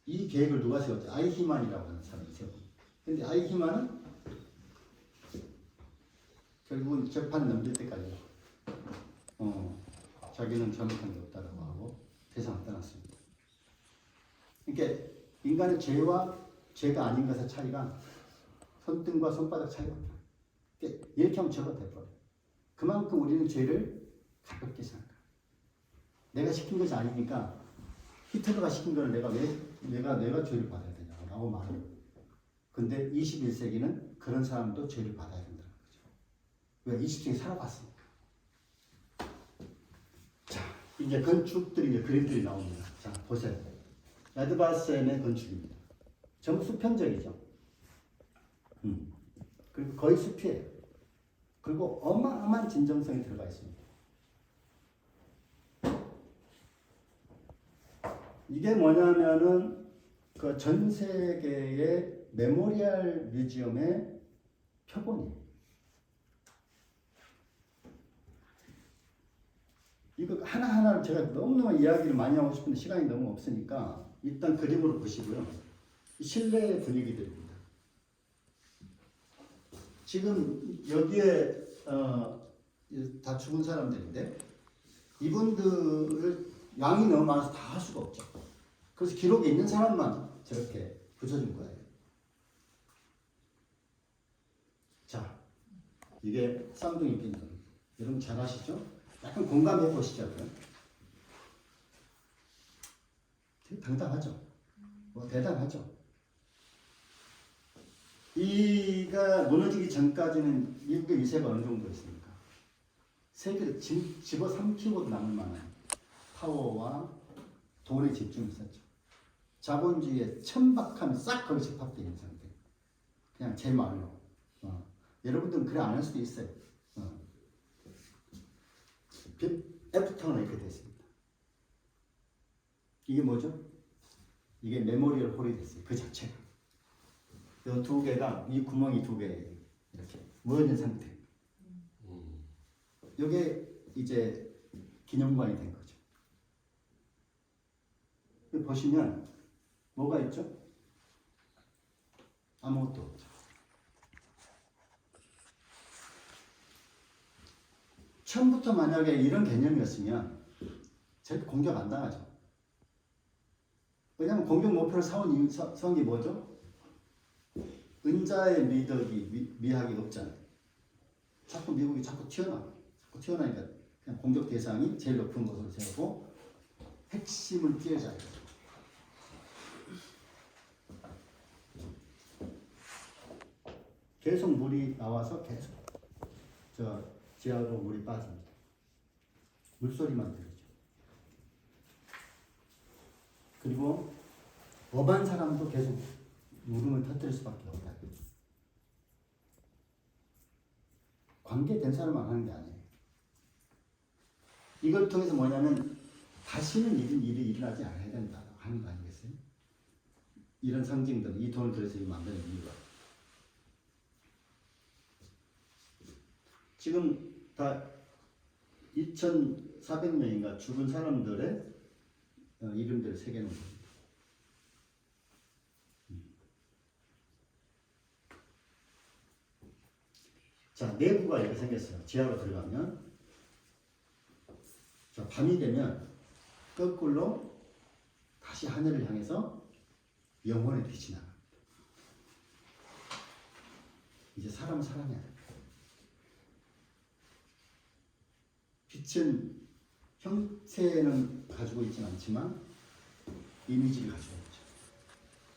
이 계획을 누가 세웠죠? 아이히만이라고 하는 사람이 세웠습니다. 근데 아이히만은 결국은 재판 넘길 때까지 자기는 잘못한 게 없다라고 하고 세상을 떠났습니다. 그러니까 인간의 죄와 죄가 아닌 것의 차이가 손등과 손바닥 차이가 없다. 이렇게 하면 죄가 돼버려요. 그만큼 우리는 죄를 가볍게 생각해요. 내가 시킨 것이 아니니까 히틀러가 시킨 거를 내가 죄를 받아야 되냐고 말해요. 근데 21세기는 그런 사람도 죄를 받아야 된다는 거죠. 왜? 20세기 살아봤으니까. 자, 이제 건축들이, 그림들이 나옵니다. 자, 보세요. 에드바센의 건축입니다. 전부 수평적이죠. 그리고 거의 숲이에요. 그리고 어마어마한 진정성이 들어가 있습니다. 이게 뭐냐면은 그 전 세계의 메모리얼 뮤지엄의 표본이에요. 이거 하나하나를 제가 너무너무 이야기를 많이 하고 싶은데 시간이 너무 없으니까 일단 그림으로 보시고요. 실내 분위기들입니다. 지금 여기에 다 죽은 사람들인데 이분들을 양이 너무 많아서 다 할 수가 없죠. 그래서 기록에 있는 사람만 저렇게 붙여준 거예요. 자, 이게 쌍둥이 빈돈. 여러분 잘 아시죠? 약간 공감해 보시죠. 되게 당당하죠? 대단하죠? 이가 무너지기 전까지는 미국의 위세가 어느 정도 있습니까? 세계를 집어삼키고도 남을 만한 파워와 돈에 집중했었죠. 자본주의의 천박함이 싹 거기 집합되어 있는 상태. 그냥 제 말로. 여러분들은 그래 안 할 수도 있어요. 애프터는 이렇게 됐습니다. 이게 뭐죠? 이게 메모리얼 홀이 됐어요. 그 자체가. 이 두 개가, 이 구멍이 두 개 이렇게 모여진 상태. 이게 이제 기념관이 된 거죠. 보시면 뭐가 있죠? 아무것도 없죠. 처음부터 만약에 이런 개념이었으면 절대 공격 안 당하죠. 왜냐하면 공격 목표를 세운 게 뭐죠? 은자의 미학이 없잖아요. 자꾸 미국이 자꾸 튀어나니까 그냥 공격 대상이 제일 높은 곳으로 세우고 핵심을 띄어줘야 돼요. 계속 물이 나와서 계속 지하로 물이 빠집니다. 물소리만 들리죠. 그리고 법한 사람도 계속 울음을 터뜨릴 수밖에 없다. 관계된 사람만 하는 게 아니에요. 이걸 통해서 뭐냐면 다시는 이런 일이 일어나지 않아야 된다 하는 거 아니겠어요? 이런 상징들, 이 돈을 들여서 만드는 이유가. 지금 다 2,400명인가 죽은 사람들의 이름들을 새겨놓은 겁니다. 자, 내부가 이렇게 생겼어요. 지하로 들어가면. 자, 밤이 되면 거꾸로 다시 하늘을 향해서 영혼의 빛이 나갑니다. 이제 사람은 살아내야 됩니다. 빛은 형태는 가지고 있진 않지만 이미지를 가지고 있죠.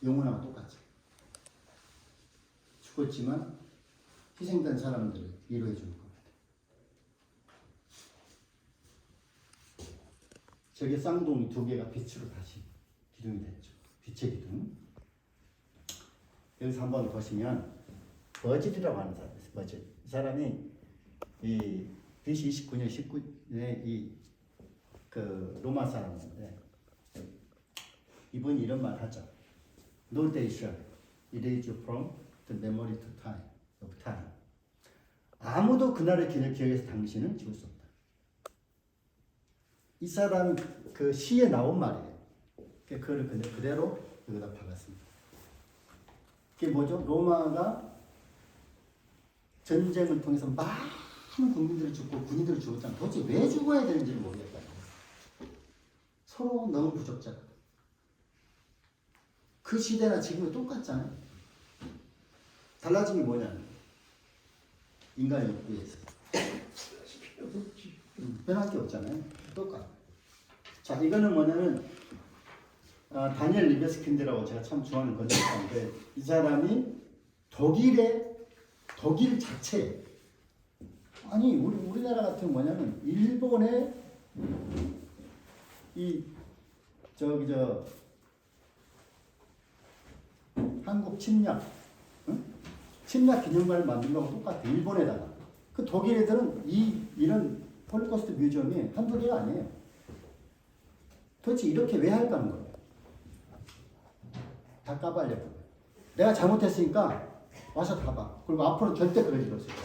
영혼하고 똑같죠. 죽었지만 희생된 사람들을 위로해 주는 겁니다. 저게 쌍둥이 두 개가 빛으로 다시 기둥이 됐죠. 빛의 기둥. 여기서 한번 보시면 버짓이라고 하는 사람이 있어요. 버짓. 이 사람이 이 BC 29년 19년에 그 로마 사람인데 이분이 이런 말 하죠. No they shall erase you from The memory of time. 아무도 그날의 길을 기억해서 당신은 지울 수 없다. 이 사람 그 시에 나온 말이에요. 그걸 그대로 여기다 박았습니다. 그게 뭐죠? 로마가 전쟁을 통해서 많은 국민들이 죽고 군인들이 죽었잖아요. 도대체 왜 죽어야 되는지 모르겠다. 서로 너무 부족자다. 그 시대나 지금은 똑같잖아요. 달라진 게 뭐냐면 인간의 욕구에서 변할 게 없잖아요. 똑같아. 자, 이거는 뭐냐면 다니엘 리베스킨드라고 제가 참 좋아하는 건축가인데 이 사람이 독일 자체 아니 우리나라 같은 뭐냐면 일본의 이 한국 침략 침략 기념관을 만든 거하고 똑같아. 일본에다가 그 독일 애들은 이런 홀로코스트 뮤지엄이 한두 개가 아니에요. 도대체 이렇게 왜 할까 하는 거예요. 다 까발려고. 내가 잘못했으니까 와서 다 봐. 그리고 앞으로 절대 그러지 않을 거야.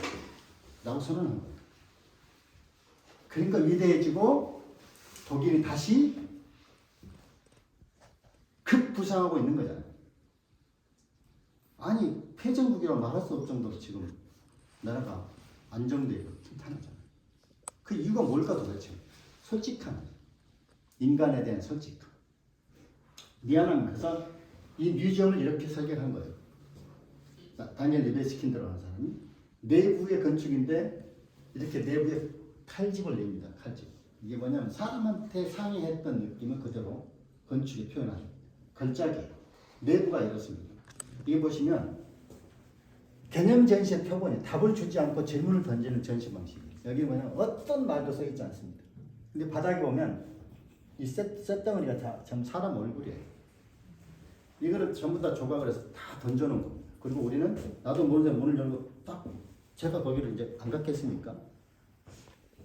라고 선언한 거예요. 그러니까 위대해지고 독일이 다시 급부상하고 있는 거잖아요. 아니 패전국이라고 말할 수 없을 정도로 지금 나라가 안정되고 튼튼하잖아요. 그 이유가 뭘까 도대체? 솔직함. 인간에 대한 솔직함. 미안합니다. 그래서 이 뮤지엄을 이렇게 설계한 거예요. 다니엘 리베스킨드라는 사람이 내부의 건축인데 이렇게 내부에 칼집을 냅니다. 칼집. 이게 뭐냐면 사람한테 상의했던 느낌을 그대로 건축에 표현하는 걸작이에요. 내부가 이렇습니다. 이게 보시면 개념 전시의 표본이 답을 주지 않고 질문을 던지는 전시 방식이에요. 여기 뭐냐면 어떤 말도 써 있지 않습니다. 근데 바닥에 보면 이 쇳덩어리가 다 전부 사람 얼굴이에요. 이거를 전부 다 조각을 해서 다 던져놓은 겁니다. 그리고 우리는 나도 모르는데 문을 열고 딱 제가 거기를 이제 안 갔겠습니까?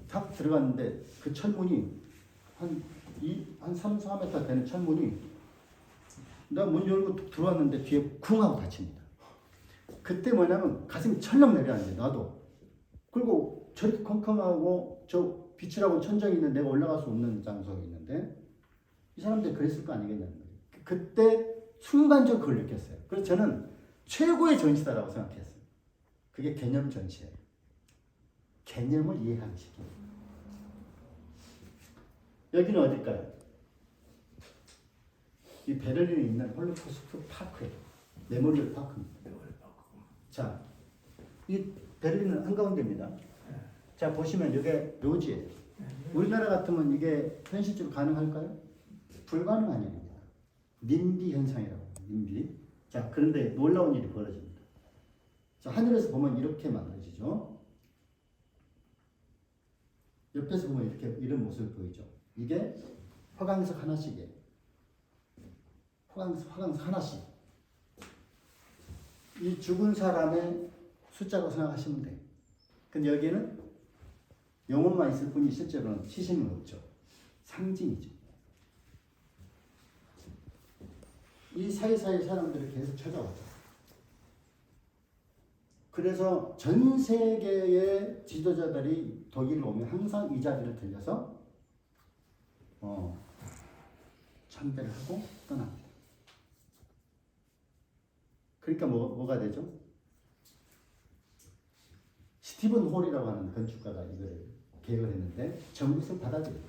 딱 들어갔는데 그 철문이 한 3, 4m 되는 철문이 내가 문 열고 들어왔는데 뒤에 쿵 하고 닫힙니다. 그때 뭐냐면 가슴이 철렁 내려앉아요. 나도. 그리고 저렇게 컴컴하고 저 빛이라고 천정이 있는데 내가 올라갈 수 없는 장소가 있는데 이 사람들이 그랬을 거 아니겠냐는 거예요. 그때 순간적으로 그걸 느꼈어요. 그래서 저는 최고의 전시다라고 생각했어요. 그게 개념 전시예요. 개념을 이해하는 시기예요. 여기는 어딜까요? 이 베를린에 있는 홀로코스트 파크예요. 메모리얼 파크입니다. 자, 이 베를린은 한가운데입니다. 자, 보시면 이게 묘지예요. 우리나라 같으면 이게 현실적으로 가능할까요? 불가능한 일입니다. 님비 현상이라고 해요. 님비. 자, 그런데 놀라운 일이 벌어집니다. 자, 하늘에서 보면 이렇게 만들어지죠. 옆에서 보면 이렇게 이런 모습을 보이죠. 이게 화강석 하나씩이에요. 화강석 하나씩. 이 죽은 사람의 숫자로 생각하시면 돼요. 근데 여기에는 영혼만 있을 뿐이 실제로는 시신은 없죠. 상징이죠. 이 사이사이 사람들이 계속 찾아왔죠. 그래서 전 세계의 지도자들이 독일에 오면 항상 이 자리를 들려서 참배를 하고 떠납니다. 그러니까 뭐가 되죠? 스티븐 홀이라고 하는 건축가가 이걸 계획을 했는데 전국에서 받아들여요.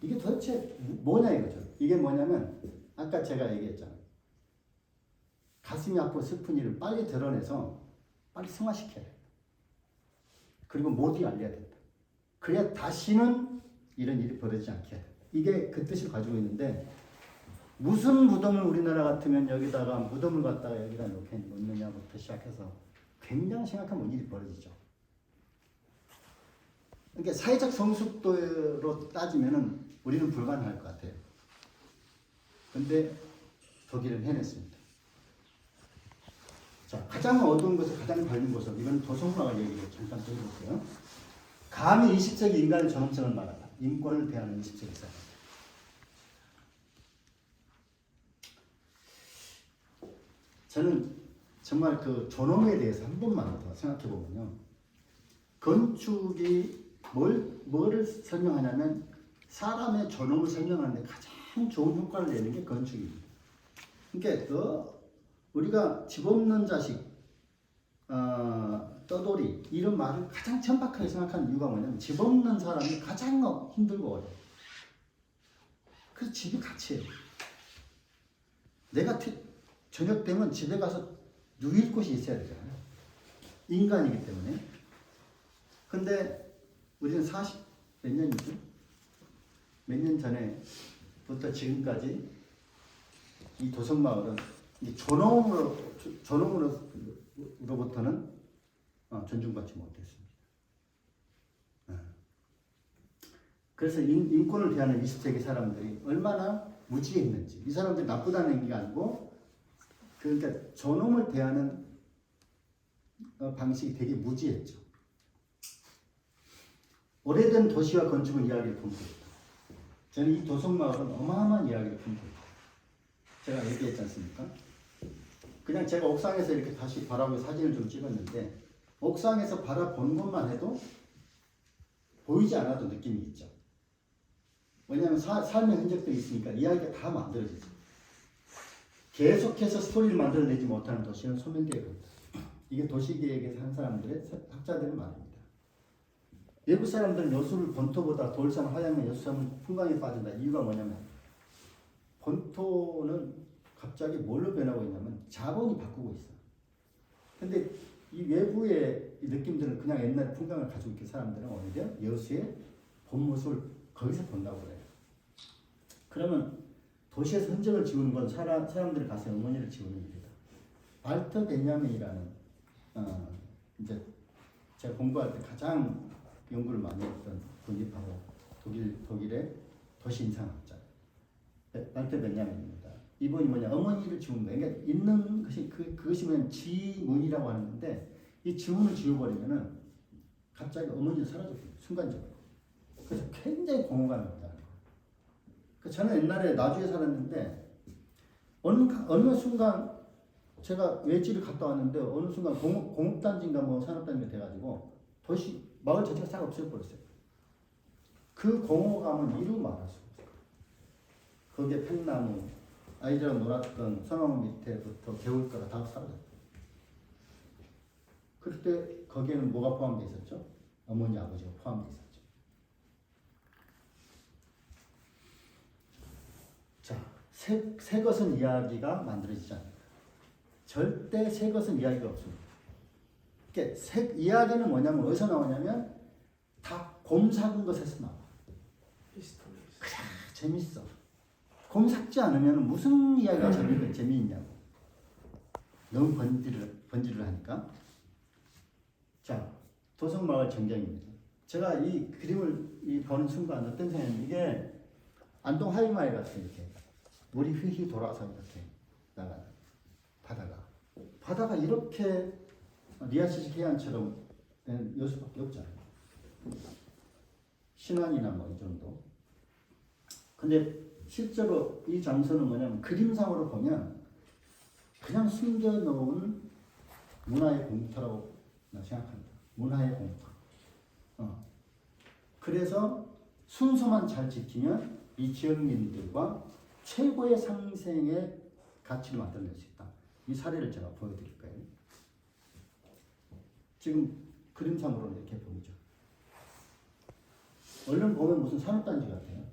이게 도대체 뭐냐 이거죠. 이게 뭐냐면 아까 제가 얘기했잖아요. 가슴이 아프고 슬픈 일을 빨리 드러내서 빨리 승화시켜야 돼. 그리고 모두 알려야 된다. 그래야 다시는 이런 일이 벌어지지 않게 해야 돼. 이게 그 뜻을 가지고 있는데 무슨 무덤을 우리나라 같으면 여기다가 무덤을 갖다가 여기다 놓느냐부터 시작해서 굉장히 심각한 일이 벌어지죠. 그러니까 사회적 성숙도로 따지면은 우리는 불가능할 것 같아요. 근데 독일은 해냈습니다. 자, 가장 어두운 곳에 가장 밝은 곳은 이건 도성화가 얘기를 잠깐 또 해볼게요. 감히 20세기 인간의 존엄성을 말하다. 인권을 대하는 20세기 사람. 저는 정말 그 존엄에 대해서 한 번만 더 생각해 보면요. 건축이 뭐를 설명하냐면 사람의 존엄을 설명하는데 가장 좋은 효과를 내는 게 건축입니다. 그러니까 우리가 집 없는 자식, 떠돌이 이런 말을 가장 천박하게 생각하는 이유가 뭐냐면 집 없는 사람이 가장 힘들고 어려워. 그래서 집이 가치예요. 내가 저녁 되면 집에 가서 누일 곳이 있어야 되잖아요. 인간이기 때문에. 근데 우리는 40몇 년이죠? 몇 년 전에부터 지금까지 이 도성마을은 존엄으로부터는 존중받지 못했습니다. 그래서 인권을 대하는 20세기 사람들이 얼마나 무지했는지, 이 사람들이 나쁘다는 얘기가 아니고, 그러니까 존엄을 대하는 방식이 되게 무지했죠. 오래된 도시와 건축은 이야기를 품고 있다. 저는 이 도성마을은 어마어마한 이야기를 품고 있다. 제가 얘기했지 않습니까? 그냥 제가 옥상에서 이렇게 다시 바라보고 사진을 좀 찍었는데, 옥상에서 바라본 것만 해도 보이지 않아도 느낌이 있죠. 왜냐하면 삶의 흔적들이 있으니까 이야기가 다 만들어지죠. 계속해서 스토리를 만들어내지 못하는 도시는 소멸되어 버립니다. 이게 도시계획에서 한 사람들의 학자들의 말입니다. 외국 사람들은 여수를 본토보다 돌산, 화양면, 여수산은 풍광에 빠진다. 이유가 뭐냐면 본토는 갑자기 뭘로 변하고 있냐면 자본이 바꾸고 있어. 근데 이 외부의 느낌들은 그냥 옛날 풍광을 가지고 있는 사람들은 오히려 여수의 본 모습을 거기서 본다고 그래요. 그러면 도시에서 흔적을 지우는 건 사람들이 가서 어머니를 지우는 일이다. 발터 베냐민이라는 이제 제가 공부할 때 가장 연구를 많이 했던 분이 바로 독일의 도시인상학자 발터 베냐민입니다. 이분이 뭐냐, 어머니를 지운 거예요. 그러니까 있는 것이 그것이 뭐냐면 지문이라고 하는 건데, 이 지문을 지워버리면은 갑자기 어머니가 사라져버려요. 순간적으로. 그래서 굉장히 공허감이 없다는 거예요. 저는 옛날에 나주에 살았는데 어느 순간 제가 외지를 갔다 왔는데 어느 순간 공업단지인가 뭐 산업단지가 돼가지고 마을 자체가 싹 없어져버렸어요. 그 공허감은 이루 말할 수 없어요. 거기에 팽나무, 아이들랑 놀았던 소나무 밑에부터 개울가가 다 사라졌어요. 그때 거기에는 뭐가 포함되어 있었죠? 어머니, 아버지가 포함되어 있었죠. 자, 새 것은 이야기가 만들어지지 않는다. 절대 새 것은 이야기가 없습니다. 그러니까 이야기는 뭐냐면 어디서 나오냐면 다 곰삭은 것에서 나와. 그래, 재밌어. 곰삭지 않으면 무슨 이야기가 재미있냐고. 너무 번지를 하니까. 자, 도성마을 전경입니다. 제가 이 그림을 보는 순간 어떤 생각이냐면 이게 안동 하이마을 같은 이렇게 물이 휘휘 돌아서 이렇게 나가는 바다가 이렇게 리아시식 해안처럼 되는 여수밖에 없잖아요. 신안이나 뭐 이 정도. 근데 실제로 이 장소는 뭐냐면 그림상으로 보면 그냥 숨겨놓은 문화의 공터라고 생각합니다. 문화의 공터. 그래서 순서만 잘 지키면 이 지역민들과 최고의 상생의 가치를 만들어낼 수 있다. 이 사례를 제가 보여드릴 거예요. 지금 그림상으로 이렇게 보이죠. 얼른 보면 무슨 산업단지 같아요.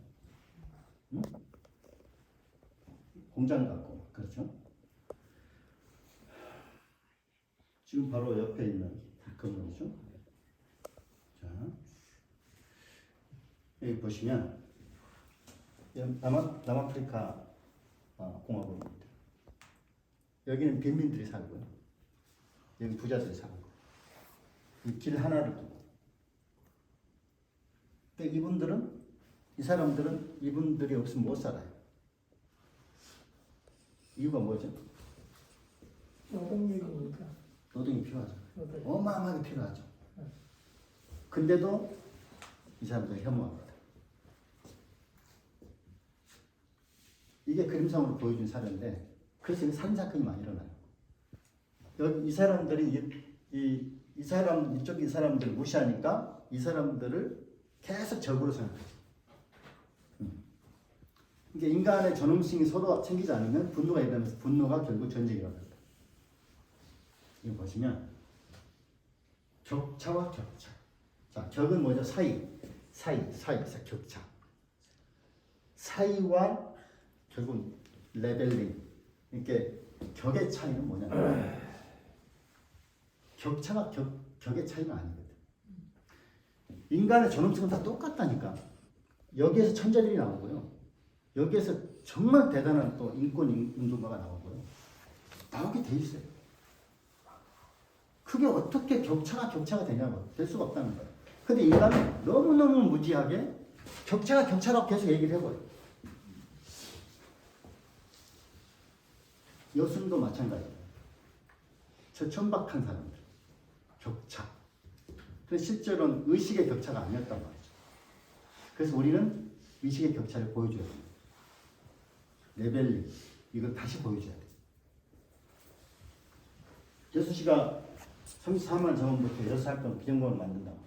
응? 공장 같고, 그렇죠? 지금 바로 옆에 있는 건물이죠. 자, 여기 보시면 남아프리카 공화국입니다. 여기는 빈민들이 살고요. 여기 부자들이 살고. 이 길 하나를 두고. 그러니까 이 사람들은 이분들이 없으면 못 살아요. 이유가 뭐죠? 노동력이니까. 노동이 필요하죠. 노동. 어마어마하게 필요하죠. 근데도 이 사람들 혐오합니다. 이게 그림상으로 보여준 사례인데, 그래서 살인사건이 많이 일어나요. 여기 이 사람들이 이 사람 이쪽 이 사람들 무시하니까 이 사람들을 계속 적으로 생각하죠. 이게 인간의 존엄성이 서로 챙기지 않으면 분노가 일어나면서 분노가 결국 전쟁이 일어납니다. 이거 보시면 격차와 격차. 자, 격은 뭐죠? 사이, 격차. 사이와 결국 레벨링. 이렇게 격의 차이는 뭐냐? 격차가 격의 차이는 아니거든. 인간의 존엄성은 다 똑같다니까. 여기에서 천재들이 나오고요. 여기에서 정말 대단한 또 인권 운동가가 나오고요. 나오게 돼 있어요. 그게 어떻게 격차가 되냐고. 될 수가 없다는 거예요. 근데 인간은 너무너무 무지하게 격차라고 계속 얘기를 해버려요. 여순도 마찬가지예요. 저 천박한 사람들. 격차. 그래서 실제로는 의식의 격차가 아니었단 말이죠. 그래서 우리는 의식의 격차를 보여줘야 됩니다. 레벨링. 이걸 다시 보여줘야 돼요. 여수 씨가 34만 전부터 여수 학교 비정보를 만든다고.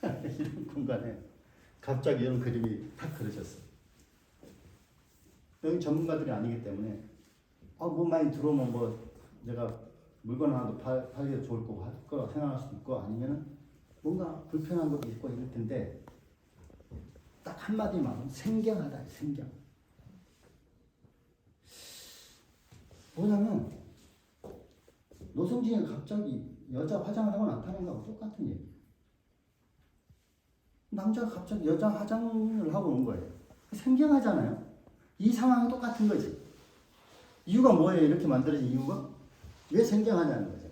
이런 공간에 갑자기 이런 그림이 탁 그려졌어요. 여기 전문가들이 아니기 때문에 뭐 많이 들어오면 뭐 내가 물건 하나도 팔기가 좋을 거고 할 거라 생각할 수도 있고 아니면은 뭔가 불편한 것도 있고 이럴 텐데 딱 한마디만 하면 생경하다. 생경. 뭐냐면 노승진이 갑자기 여자 화장을 하고 나타난 거하고 똑같은 얘기예요. 남자가 갑자기 여자 화장을 하고 온 거예요. 생경하잖아요. 이 상황이 똑같은 거지. 이유가 뭐예요? 이렇게 만들어진 이유가? 왜 생경하냐는 거죠.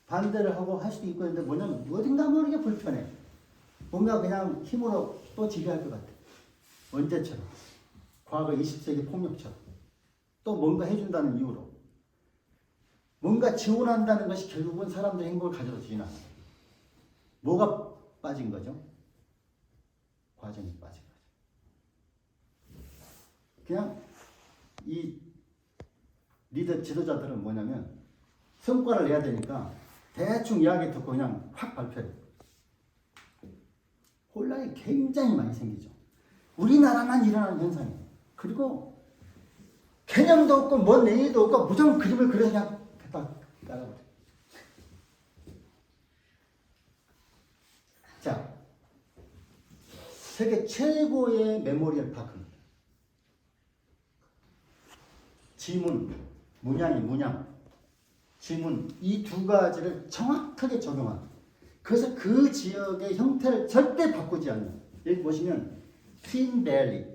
반대를 하고 할 수도 있고 했는데 뭐냐면 어딘가 모르게 불편해. 뭔가 그냥 힘으로 또 지배할 것 같아. 언제처럼. 과거 20세기 폭력처럼. 또 뭔가 해준다는 이유로. 뭔가 지원한다는 것이 결국은 사람들의 행복을 가져다 주진 않아요. 뭐가 빠진 거죠? 과정이 빠진 거죠. 그냥 이 리더 지도자들은 뭐냐면 성과를 내야 되니까 대충 이야기 듣고 그냥 확 발표해요. 혼란이 굉장히 많이 생기죠. 우리나라만 일어나는 현상이에요. 그리고 개념도 없고 뭔 얘기도 없고 무조건 그림을 그려서 그냥 갖다 깔아버려요. 자, 세계 최고의 메모리얼 파크입니다. 지문, 문양, 지문 이 두 가지를 정확하게 적용한. 그래서 그 지역의 형태를 절대 바꾸지 않는. 여기 보시면 퀸밸리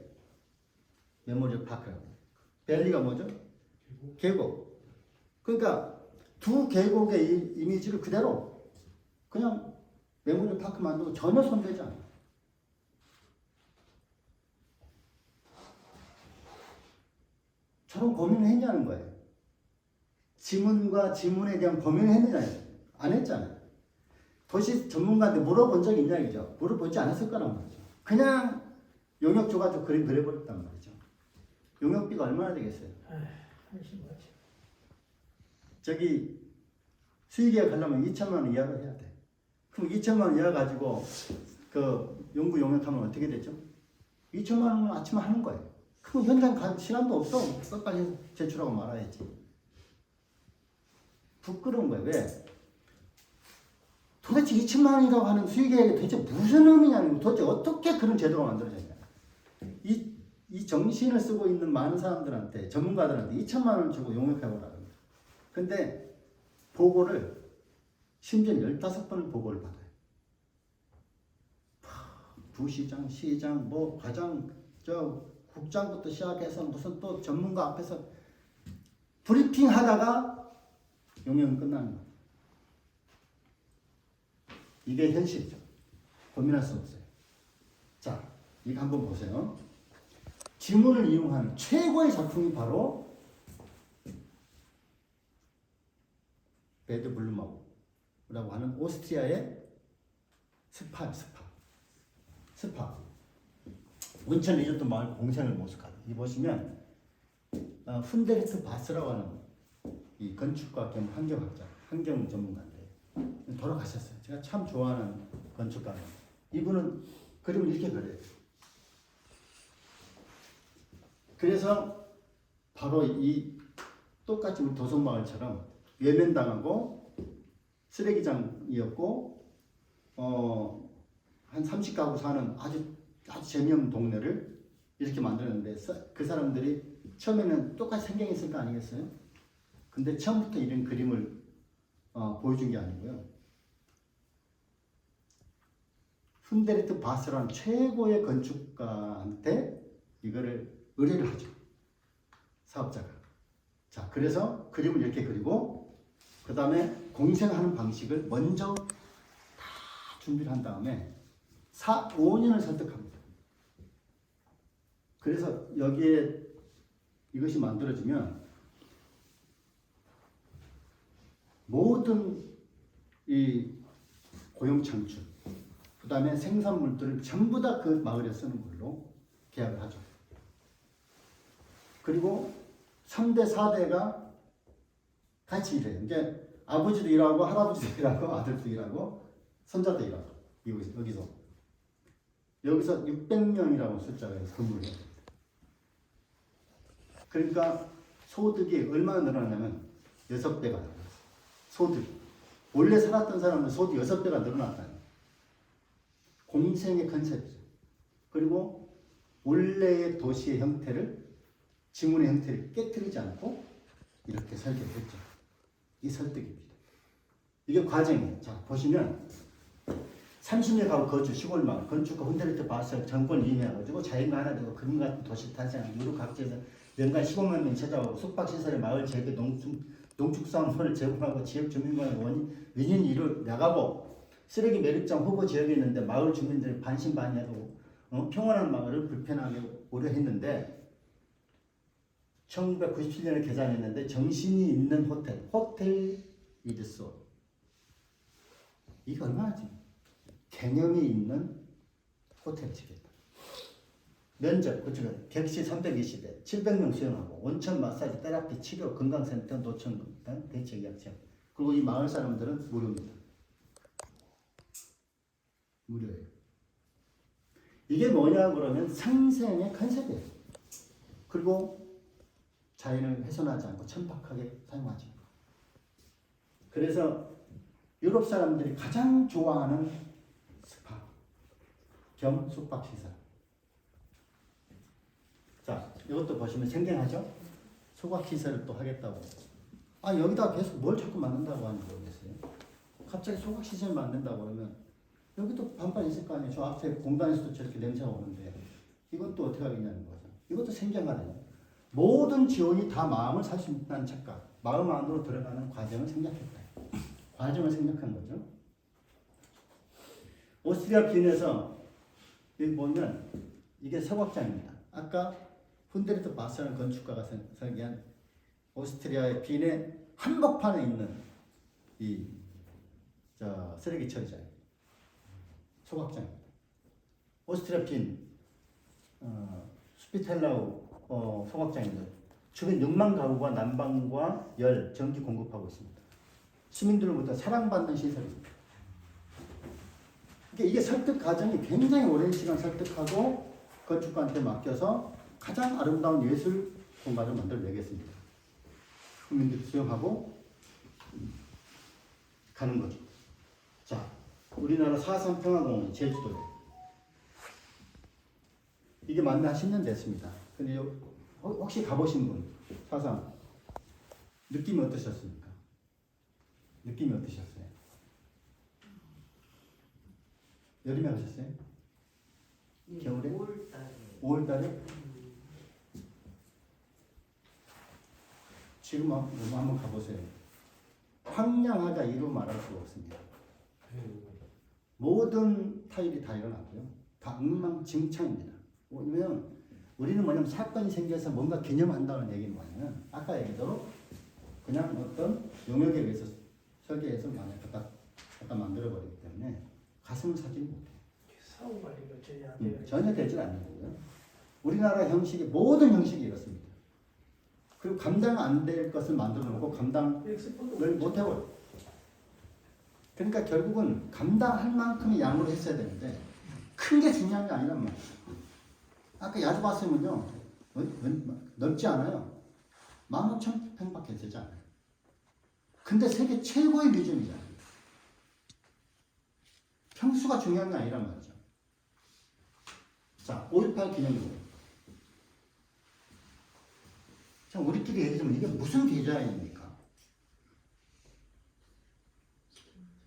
메모리얼 파크라고. 밸리가 뭐죠? 계곡. 그러니까 두 계곡의 이미지를 그대로 그냥 메모리얼 파크 만들고 전혀 손대지 않아요. 저런 고민을 했냐는 거예요. 지문과 지문에 대한 고민을 했느냐요? 안 했잖아요. 도시 전문가한테 물어본 적이 있냐 이죠? 물어보지 않았을 거란 말이죠. 그냥 용역 줘가지고 그림 그려버렸단 말이죠. 용역비가 얼마나 되겠어요? 저기 수의계약 하려면 2천만 원 이하로 해야 돼. 그럼 2천만 원 이하 가지고 그 연구 용역하면 어떻게 되죠? 2천만 원은 아침에 하는 거예요. 그럼 현장 갈 시간도 없어. 끝까지 제출하고 말아야지. 부끄러운 거예요. 왜? 도대체 2천만 원이라고 하는 수의계약이 도대체 무슨 의미냐는, 도대체 어떻게 그런 제도가 만들어졌냐. 이 정신을 쓰고 있는 많은 사람들한테, 전문가들한테 2천만 원을 주고 용역해보라고 합니다. 근데 보고를 심지어 15번을 보고를 받아요. 부시장, 시장, 뭐 과장, 국장부터 시작해서 무슨 또 전문가 앞에서 브리핑 하다가 용역은 끝나는 거예요. 이게 현실이죠. 고민할 수 없어요. 자, 이거 한번 보세요. 지문을 이용하는 최고의 작품이 바로 베드 블루마우라고 하는 오스트리아의 스파. 온천 리조트 마을 공생을 모색하다. 이 보시면 훈데르트 바스라고 하는 이 건축가 겸 환경학자, 환경 전문가인데 돌아가셨어요. 제가 참 좋아하는 건축가예요. 이분은 그림을 이렇게 그려요. 그래서 바로 이 똑같이 우리 도성마을처럼 외면당하고 쓰레기장이었고 한 30가구 사는 아주 재미없는 동네를 이렇게 만들었는데 그 사람들이 처음에는 똑같이 생경했을 거 아니겠어요? 근데 처음부터 이런 그림을 보여준 게 아니고요. 훈데르트 바스라는 최고의 건축가한테 이거를 의뢰를 하죠. 사업자가. 자, 그래서 그림을 이렇게 그리고 그 다음에 공생하는 방식을 먼저 다 준비를 한 다음에 5년을 설득합니다. 그래서 여기에 이것이 만들어지면 모든 이 고용 창출, 그 다음에 생산물들을 전부 다 그 마을에 쓰는 걸로 계약을 하죠. 그리고 3대, 4대가 같이 일해요. 이제 아버지도 일하고 할아버지도 일하고 아들도 일하고 손자도 일하고 여기서 600명이라고 숫자가 근무를 해요. 그러니까 소득이 얼마나 늘어나냐면 6배가 늘어났어요. 소득. 원래 살았던 사람은 소득 6배가 늘어났다는 공생의 컨셉이죠. 그리고 원래의 도시의 형태를, 지문의 형태를 깨뜨리지 않고 이렇게 설계를 했죠. 이 설득입니다. 이게 과정이에요. 자, 보시면 30년 가구 거주 시골 마을 건축가 훈데르트 바스가 정권을 이행해가지고 자연과 하나 되고 그림 같은 도시 탄생한 유럽 각지에서 연간 15만 명이 찾아오고 숙박시설에 마을 재배 농축산물을 제공하고 지역 주민과의 윈윈 일을 나가고 쓰레기 매립장 후보 지역에 있는데 마을 주민들이 반신반의하고 평온한 마을을 불편하게 우려했는데 1997년에 개장했는데 정신이 있는 호텔 이드소 이게 얼마나 개념이 있는 호텔집이다. 면적 그쪽은 객실 320에 700명 수용하고 온천 마사지 테라피 치료 건강센터 노천 대책약체 그리고 이 마을 사람들은 무료입니다. 무료예요. 이게 뭐냐 그러면 상생의 컨셉이에요. 그리고 자연을 훼손하지 않고 천박하게 사용하지 않고. 그래서 유럽 사람들이 가장 좋아하는 스파 겸 숙박시설. 자, 이것도 보시면 생경하죠? 소각시설을 또 하겠다고. 여기다 계속 뭘 자꾸 만든다고 하는지 모르겠어요. 갑자기 소각시설 만든다고 그러면 여기도 반반 있을 거 아니에요. 저 앞에 공간에서도 저렇게 냄새가 오는데 이건 또 어떻게 하겠냐는 거죠. 이것도 생경하네요. 모든 지원이 다 마음을 살 수 있다는 착각. 마음 안으로 들어가는 과정을 생략했다. 과정을 생략한 거죠. 오스트리아 빈에서 여기 보면 이게 서각장입니다. 아까 훈데르트 바스라는 건축가가 설계한 오스트리아의 빈의 한복판에 있는 이 쓰레기 처리장 소각장입니다. 오스트리아 빈 스피텔라우 소각장입니다. 주변 6만 가구가 난방과 열, 전기 공급하고 있습니다. 시민들로부터 사랑받는 시설입니다. 이게 설득 과정이 굉장히 오랜 시간 설득하고 건축가한테 맡겨서 가장 아름다운 예술 공간을 만들어내겠습니다. 국민들이 수용하고 가는 거죠. 자, 우리나라 4.3 평화공원 제주도에 이게 만나 10년 됐습니다. 근데 혹시 가보신 분 4.3 느낌이 어떠셨습니까? 느낌이 어떠셨어요? 여름에 가셨어요? 겨울에? 5월달에? 지금 한번 가보세요. 황량하다 이루 말할 수가 없습니다. 모든 타일이 다 일어나고요. 다 엉망진창입니다. 왜냐면 우리는 뭐냐면 사건이 생겨서 뭔가 기념한다는 얘기는 뭐냐면 아까 얘기대로 그냥 어떤 용역에 의해서 설계해서 만약 갖다 만들어버리기 때문에 가슴을 사지 못해요. 사후 관리가 전혀 되질 않는 거고요. 우리나라 형식이 모든 형식이 이렇습니다. 그리고 감당 안 될 것을 만들어 놓고 감당을 못 해버려. 그러니까 결국은 감당할 만큼의 양으로 했어야 되는데 큰 게 중요한 게 아니란 말이야. 아까 야주 봤으면요 넓지 않아요. 15,000평밖에 되지 않아요. 근데 세계 최고의 뮤지엄이잖아요. 평수가 중요한 게 아니란 말이죠. 자, 5.18 기념구. 자, 우리끼리 얘기하면 이게 무슨 디자인입니까?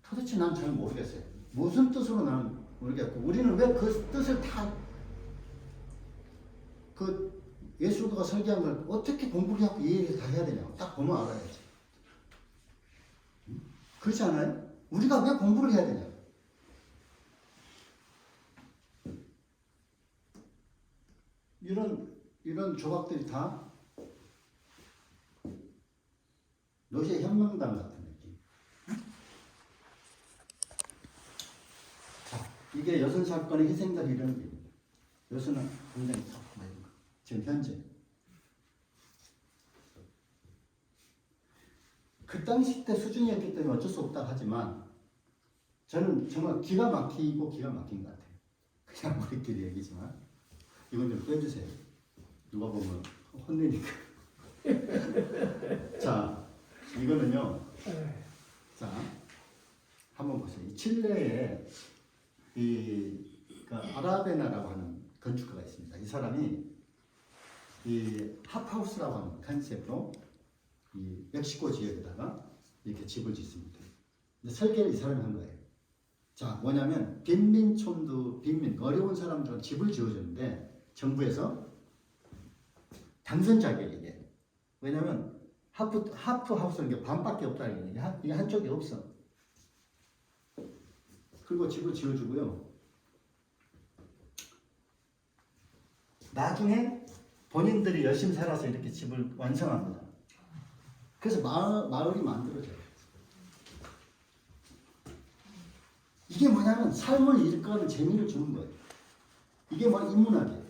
도대체 난 잘 모르겠어요. 무슨 뜻으로 나는 모르겠고, 우리는 왜 그 뜻을 다, 그 예술가가 설계한 걸 어떻게 공부를 하고 이해를 다 해야 되냐고. 딱 보면 알아야지. 그렇지 않아요? 우리가 왜 공부를 해야 되냐고. 이런 조각들이 다 러시아 혁명당 같은 느낌. 자, 이게 여순 사건의 희생자를 이런 겁니다. 여순은 굉장히 지금 현재 그 당시 때 수준이었기 때문에 어쩔 수 없다 하지만 저는 정말 기가 막히고 기가 막힌 것 같아요. 그냥 우리끼리 얘기지만 이건 좀 빼주세요. 누가 보면 혼내니까. 자, 이거는요. 자, 한번 보세요. 이 칠레에 그러니까 아라베나라고 하는 건축가가 있습니다. 이 사람이 이 핫하우스라고 하는 컨셉으로 이 멕시코 지역에다가 이렇게 집을 짓습니다. 근데 설계를 이 사람이 한 거예요. 자, 뭐냐면 빈민촌도 어려운 사람들은 집을 지어주는데 정부에서 당선 자격이게. 왜냐면 하프 하우스는 게 반밖에 없다는 얘기예요. 이게 한쪽이 없어. 그리고 집을 지어주고요. 나중에 본인들이 열심히 살아서 이렇게 집을 완성합니다. 그래서 마을이 만들어져요. 이게 뭐냐면 삶을 이끌어가는 재미를 주는 거예요. 이게 뭐 인문학이에요.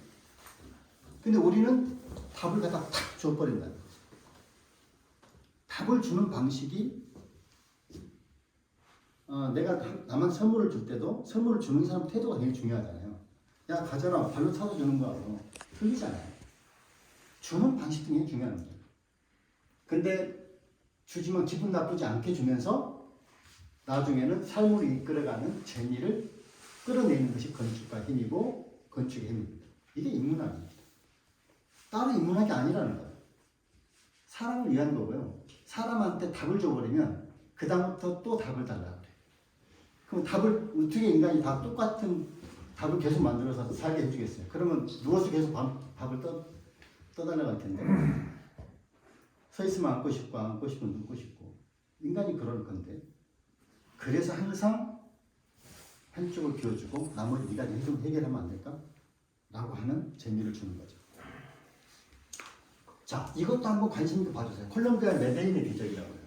근데 우리는 답을 갖다 탁 줘버린다. 답을 주는 방식이 내가 남한테 선물을 줄 때도 선물을 주는 사람 태도가 되게 중요하잖아요. 야 가져라 발로 차서 주는 거하고 틀리잖아요. 주는 방식도 굉장히 중요한 거예요. 근데 주지만 기분 나쁘지 않게 주면서 나중에는 삶을 이끌어가는 재미를 끌어내는 것이 건축가의 힘이고 건축의 힘입니다. 이게 인문학입니다. 다른 인문학이 아니라는 거예요. 사람을 위한 거고요. 사람한테 답을 줘버리면 그 다음부터 또 답을 달라고 그래요. 그럼 답을 어떻게 인간이 다 똑같은 답을 계속 만들어서 살게 해주겠어요? 그러면 누워서 계속 밥을 떠달라고 할 텐데 서 있으면 앉고 싶고 앉고 싶으면 눕고 싶고 인간이 그럴 건데 그래서 항상 한쪽을 비워주고 나머지 네가 해결하면 안 될까? 라고 하는 재미를 주는 거죠. 자, 이것도 한번 관심 있게 봐주세요. 콜롬비아 메데인의 기적이라고 해요.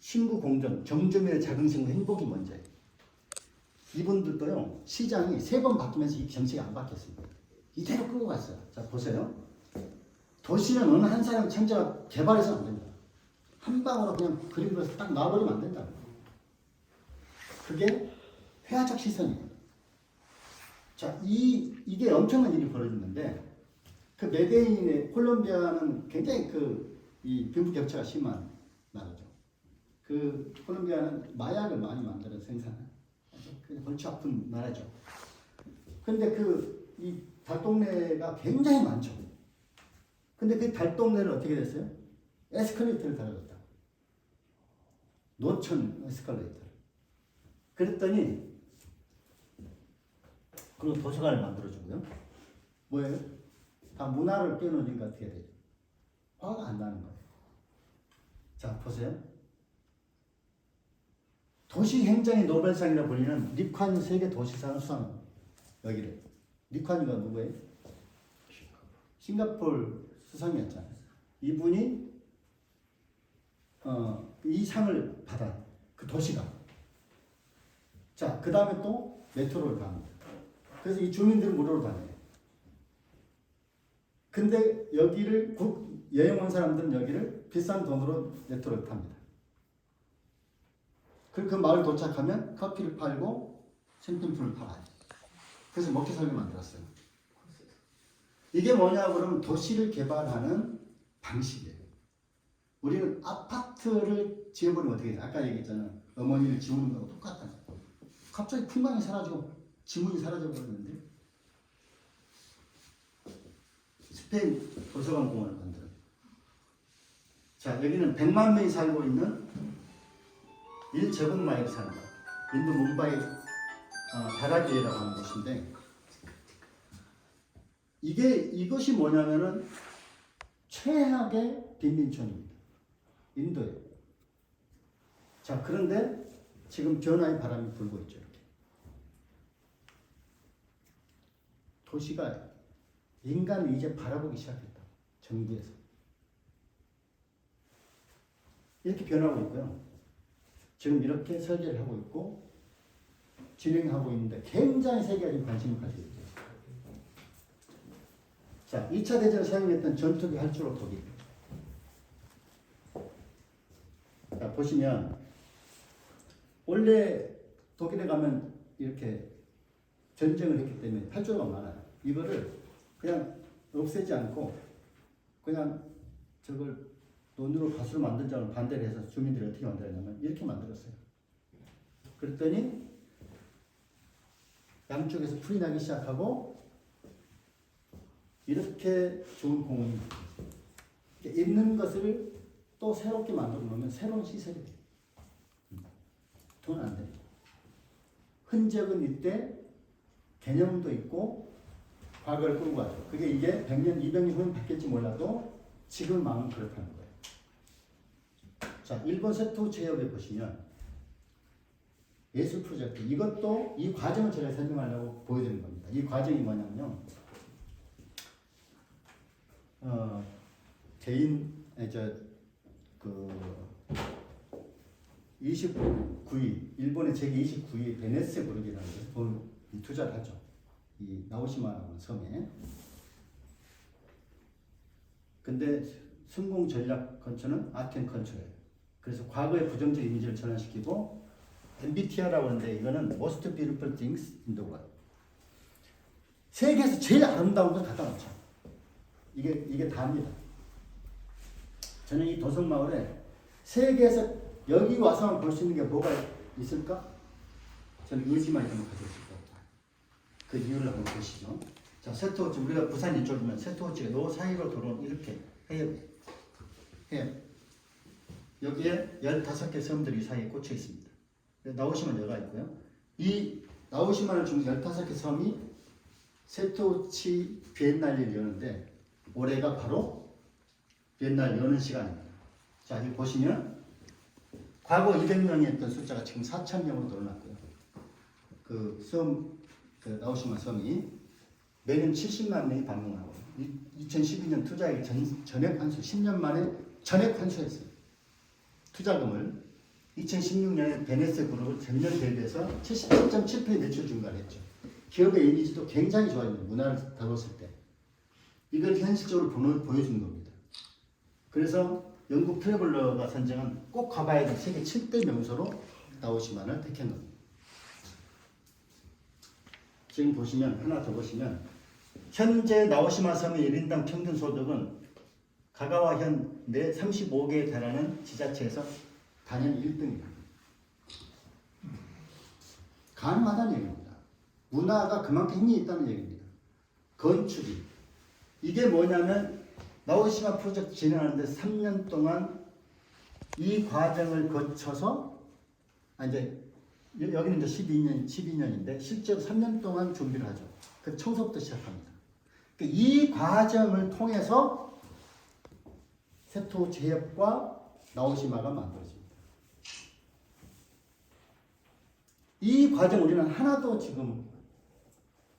신구 공전, 정주민의 작은 신구 행복이 먼저예요. 이분들도요, 시장이 3번 바뀌면서 이 정책이 안 바뀌었습니다. 이대로 끌고 갔어요. 자, 보세요. 도시는 어느 한 사람의 천재가 개발해서 안 된다. 한 방으로 그냥 그림 그려서 딱 놔버리면 안 된다. 그게 회화적 시선이에요. 자, 이게 엄청난 일이 벌어졌는데, 그 메데인의 콜롬비아는 굉장히 이 빈부격차가 심한 나라죠. 그 콜롬비아는 마약을 많이 만들어서 생산해요. 골치 아픈 나라죠. 근데 이 달동네가 굉장히 많죠. 근데 그 달동네를 어떻게 됐어요? 에스컬레이터를 달아줬다. 노천 에스컬레이터를. 그랬더니 그리고 도서관을 만들어주고요. 뭐예요? 다 문화를 떼어놓으니까 어떻게 되죠? 화가 안 나는 거예요. 자, 보세요. 도시행정의 노벨상이라 불리는 리콴유 세계 도시상을 수상합니다. 여기를. 리콴유가 누구예요? 싱가포르 수상이었잖아요. 이분이 이 상을 받아. 그 도시가. 자, 그 다음에 또 메트로를 갑니다. 그래서 이 주민들은 무료로 다녀요. 근데 여기를 여행 온 사람들은 여기를 비싼 돈으로 네트워크를 탑니다. 그 마을 도착하면 커피를 팔고 생필품을 팔아요. 그래서 먹고 살게 만들었어요. 이게 뭐냐 그러면 도시를 개발하는 방식이에요. 우리는 아파트를 지어버리면 어떻게 돼요? 아까 얘기했잖아. 어머니를 지우는 거하고 똑같다. 갑자기 풍광이 사라지고 지문이 사라져 버렸는데 스페인 도서관 공원을 만들어요. 자, 여기는 100만 명이 살고 있는 1제곱마일을 사는 거. 인도 뭄바이 다라기라고 하는 곳인데 이것이 뭐냐면은 최악의 빈민촌입니다. 인도에. 자, 그런데 지금 변화의 바람이 불고 있죠. 이렇게. 도시가 인간을 이제 바라보기 시작했다. 정부에서. 이렇게 변하고 있고요. 지금 이렇게 설계를 하고 있고 진행하고 있는데 굉장히 세계적인 관심을 가지고 있죠. 자, 2차 대전에 사용했던 전투기 활주로 독일. 자, 보시면 원래 독일에 가면 이렇게 전쟁을 했기 때문에 활주로가 많아요. 이거를 그냥 없애지 않고 그냥 저걸 논으로 가수로 만들자고 반대를 해서 주민들이 어떻게 만들었냐면 이렇게 만들었어요. 그랬더니 양쪽에서 풀이 나기 시작하고 이렇게 좋은 공원이 있는 것을 또 새롭게 만들어 놓으면 새로운 시설이 돼요. 돈 안 돼요. 흔적은 이때 개념도 있고 과거를 끌고 가죠. 그게 이게 100년, 200년 후면 바뀔지 몰라도 지금 마음은 그렇다는 거예요. 자, 일본 세토 제협에 보시면 예술 프로젝트, 이것도 이 과정을 제가 설명하려고 보여드린 겁니다. 이 과정이 뭐냐면요. 그 29위, 일본의 제기 29위 베네스 그룹이라는 게 돈 투자를 하죠. 이 나오시마라는 섬에. 근데 성공 전략 컨처는 아트 컨처예요. 그래서 과거의 부정적 이미지를 전환시키고 MBTI라고 하는데 이거는 Most Beautiful Things in the World. 세계에서 제일 아름다운 걸 갖다 놓죠. 이게 다입니다. 저는 이 도성마을에 세계에서 여기 와서만 볼 수 있는 게 뭐가 있을까? 저는 의지만 있으면 가지고 있을 것 같아요. 그 이유를 한번 보시죠. 자, 세토우치, 우리가 부산 이쪽이면 세토우치가 요 사이로 들어온 이렇게 해요. 여기에 15개 섬들이 사이에 꽂혀 있습니다. 나오시만 여가 있고요. 이 나오시마를 중 15개 섬이 세토우치 비엔날레를 여는데 올해가 바로 비엔날 여는 시간입니다. 자, 여기 보시면 과거 200명이 했던 숫자가 지금 4,000명으로 늘어났고요. 그 나오시마 섬이 매년 70만 명이 방문하고 2012년 투자액 전액 환수, 10년 만에 전액 환수했어요. 투자금을 2016년에 베네스 그룹을 전년 대비해서 77.7% 매출 증가를 했죠. 기업의 이미지도 굉장히 좋아집니다. 문화를 다뤘을 때. 이걸 현실적으로 보여주는 겁니다. 그래서 영국 트래블러가 선정한 꼭 가봐야 될 세계 7대 명소로 나오시마를 택한 겁니다. 지금 보시면 하나 더 보시면 현재 나오시마 섬의 1인당 평균 소득은 가가와현 내 35개에 달하는 지자체에서 단연 1등이다. 가능하다는 얘기입니다. 문화가 그만큼 힘이 있다는 얘기입니다. 건축이. 이게 뭐냐면 나오시마 프로젝트 진행하는데 3년 동안 이 과정을 거쳐서 이제 여기는 이제 12년인데 실제로 3년 동안 준비를 하죠. 그 청소부터 시작합니다. 이 과정을 통해서 세토 제협과 나오시마가 만들어집니다. 이 과정 우리는 하나도 지금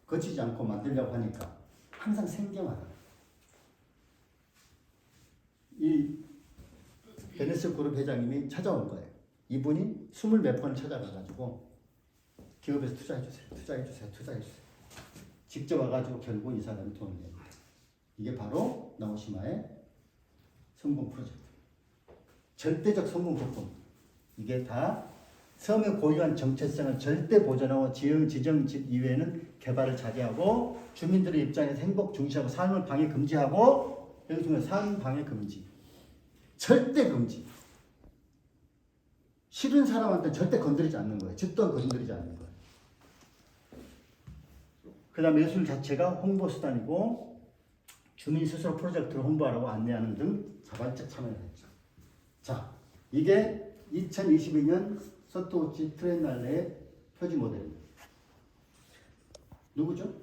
거치지 않고 만들려고 하니까 항상 생경하다. 이 베네스 그룹 회장님이 찾아온 거예요. 이분이 20몇 번을 찾아가가지고 기업에서 투자해주세요. 직접 와가지고 결국 이 사람이 돈을 냅니다. 이게 바로 나오시마의 성공 프로젝트. 절대적 성공 조건. 이게 다 섬의 고유한 정체성을 절대 보존하고 지정집 이외에는 개발을 자제하고 주민들의 입장에서 행복 중시하고 삶을 방해 금지하고 여기 중에 삶 방해 금지. 절대 금지. 싫은 사람한테 절대 건드리지 않는 거예요. 집 또한 건드리지 않는 거예요. 그 다음에 예술 자체가 홍보수단이고 주민 스스로 프로젝트를 홍보하라고 안내하는 등 자발적 참여를 했죠. 자, 이게 2022년 서토우치 트리엔날레의 표지 모델입니다. 누구죠?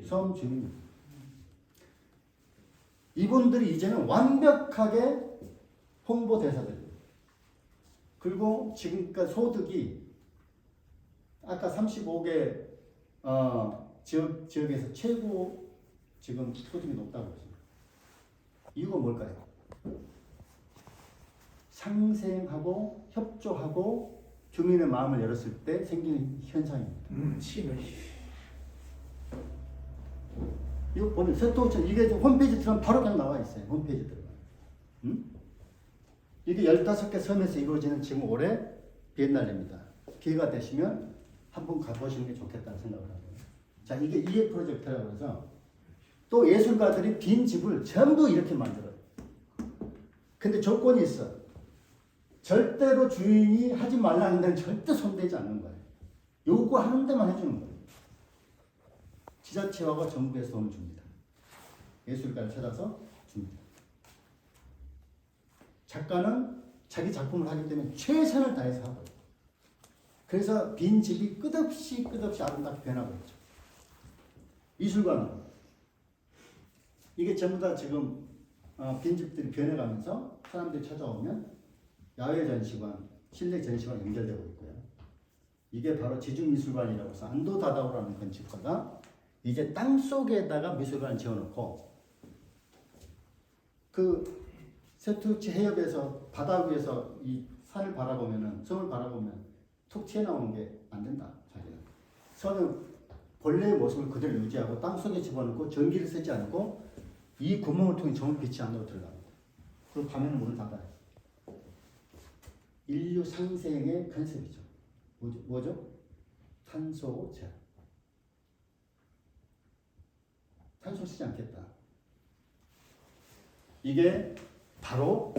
섬 주민. 이분들이 이제는 완벽하게 홍보 대사들이에요. 그리고 지금까지 소득이 아까 35개 지역에서 최고 지금 소득이 높다고 했습니다. 이유가 뭘까요? 상생하고 협조하고 주민의 마음을 열었을 때 생기는 현상입니다. 이거 보면 서토우천 이게 홈페이지 들어가면 바로 그냥 나와 있어요. 홈페이지 들어가면. 이게 15개 섬에서 이루어지는 지금 올해 비엔날레입니다. 기회가 되시면 한번 가보시는 게 좋겠다는 생각을 하고요. 자, 이게 이해 프로젝트라고 해서 또 예술가들이 빈 집을 전부 이렇게 만들어요. 근데 조건이 있어. 절대로 주인이 하지 말라는 데는 절대 손대지 않는 거예요. 요구하는 데만 해주는 거예요. 지자체와 정부에서 돈을 줍니다. 예술가를 찾아서 줍니다. 작가는 자기 작품을 하기 때문에 최선을 다해서 하고 있어요. 그래서 빈 집이 끝없이 아름답게 변하고 있죠. 미술관은 이게 전부 다 지금 빈집들이 변해가면서 사람들이 찾아오면 야외 전시관, 실내 전시관 연결되고 있고요. 이게 바로 지중미술관이라고 해서 안도다다오라는 건축가가 이제 땅 속에다가 미술관을 지어놓고 그 세투치 해협에서 바다 위에서 이 산을 바라보면은 섬을 바라보면 툭 튀어나오는 게 안 된다. 자기는 섬은 본래의 모습을 그대로 유지하고 땅 속에 집어넣고 전기를 쓰지 않고 이 구멍을 통해 좋은 빛이 안으로 들어갑니다. 그리고 밤에는 문을 닫아요. 인류 상생의 컨셉이죠. 뭐죠? 탄소 제한. 탄소 쓰지 않겠다. 이게 바로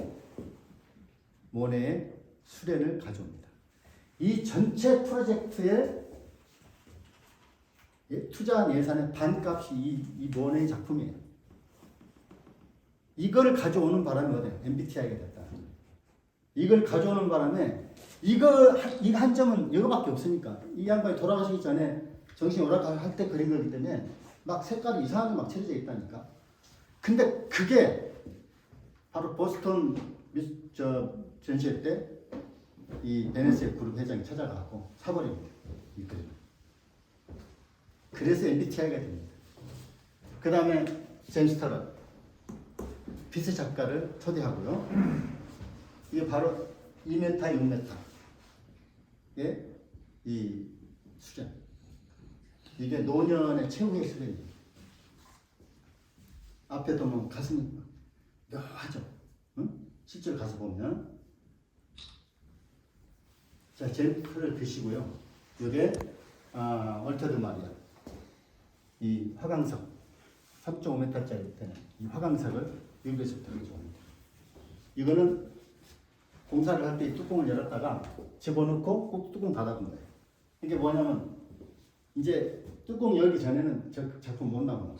모네의 수련을 가져옵니다. 이 전체 프로젝트에 투자한 예산의 반값이 이 모네의 작품이에요. 이걸 가져오는 바람에 어때요? MBTI가 됐다. 이걸 가져오는 바람에 이거 한 점은 이거밖에 없으니까 이 양반이 돌아가시기 전에 정신 오락할 때 그린 거기 때문에 막 색깔이 이상하게 막 칠해져 있다니까. 근데 그게 바로 보스턴 전시회 때 이 베네스의 그룹 회장이 찾아가고 사버립니다. 이 그림. 그래서 MBTI가 됩니다. 그 다음에 제임스 타럿 빛의 작가를 초대하고요. 이게 바로 2m, 6m의 이 수련. 이게 노년의 최후의 수련입니다. 앞에도 뭐 가슴이 묘하죠. 응? 실제로 가서 보면. 자, 젤프를 드시고요. 이게 얼터드 마리아. 이 화강석 3.5m짜리 되는 이 화강석을 미국에서부터 가져옵니다. 이거는 공사를 할 때 뚜껑을 열었다가 집어넣고 꼭 뚜껑 닫아둔 거예요. 이게 뭐냐면 이제 뚜껑 열기 전에는 저 작품 못 나오는 거예요.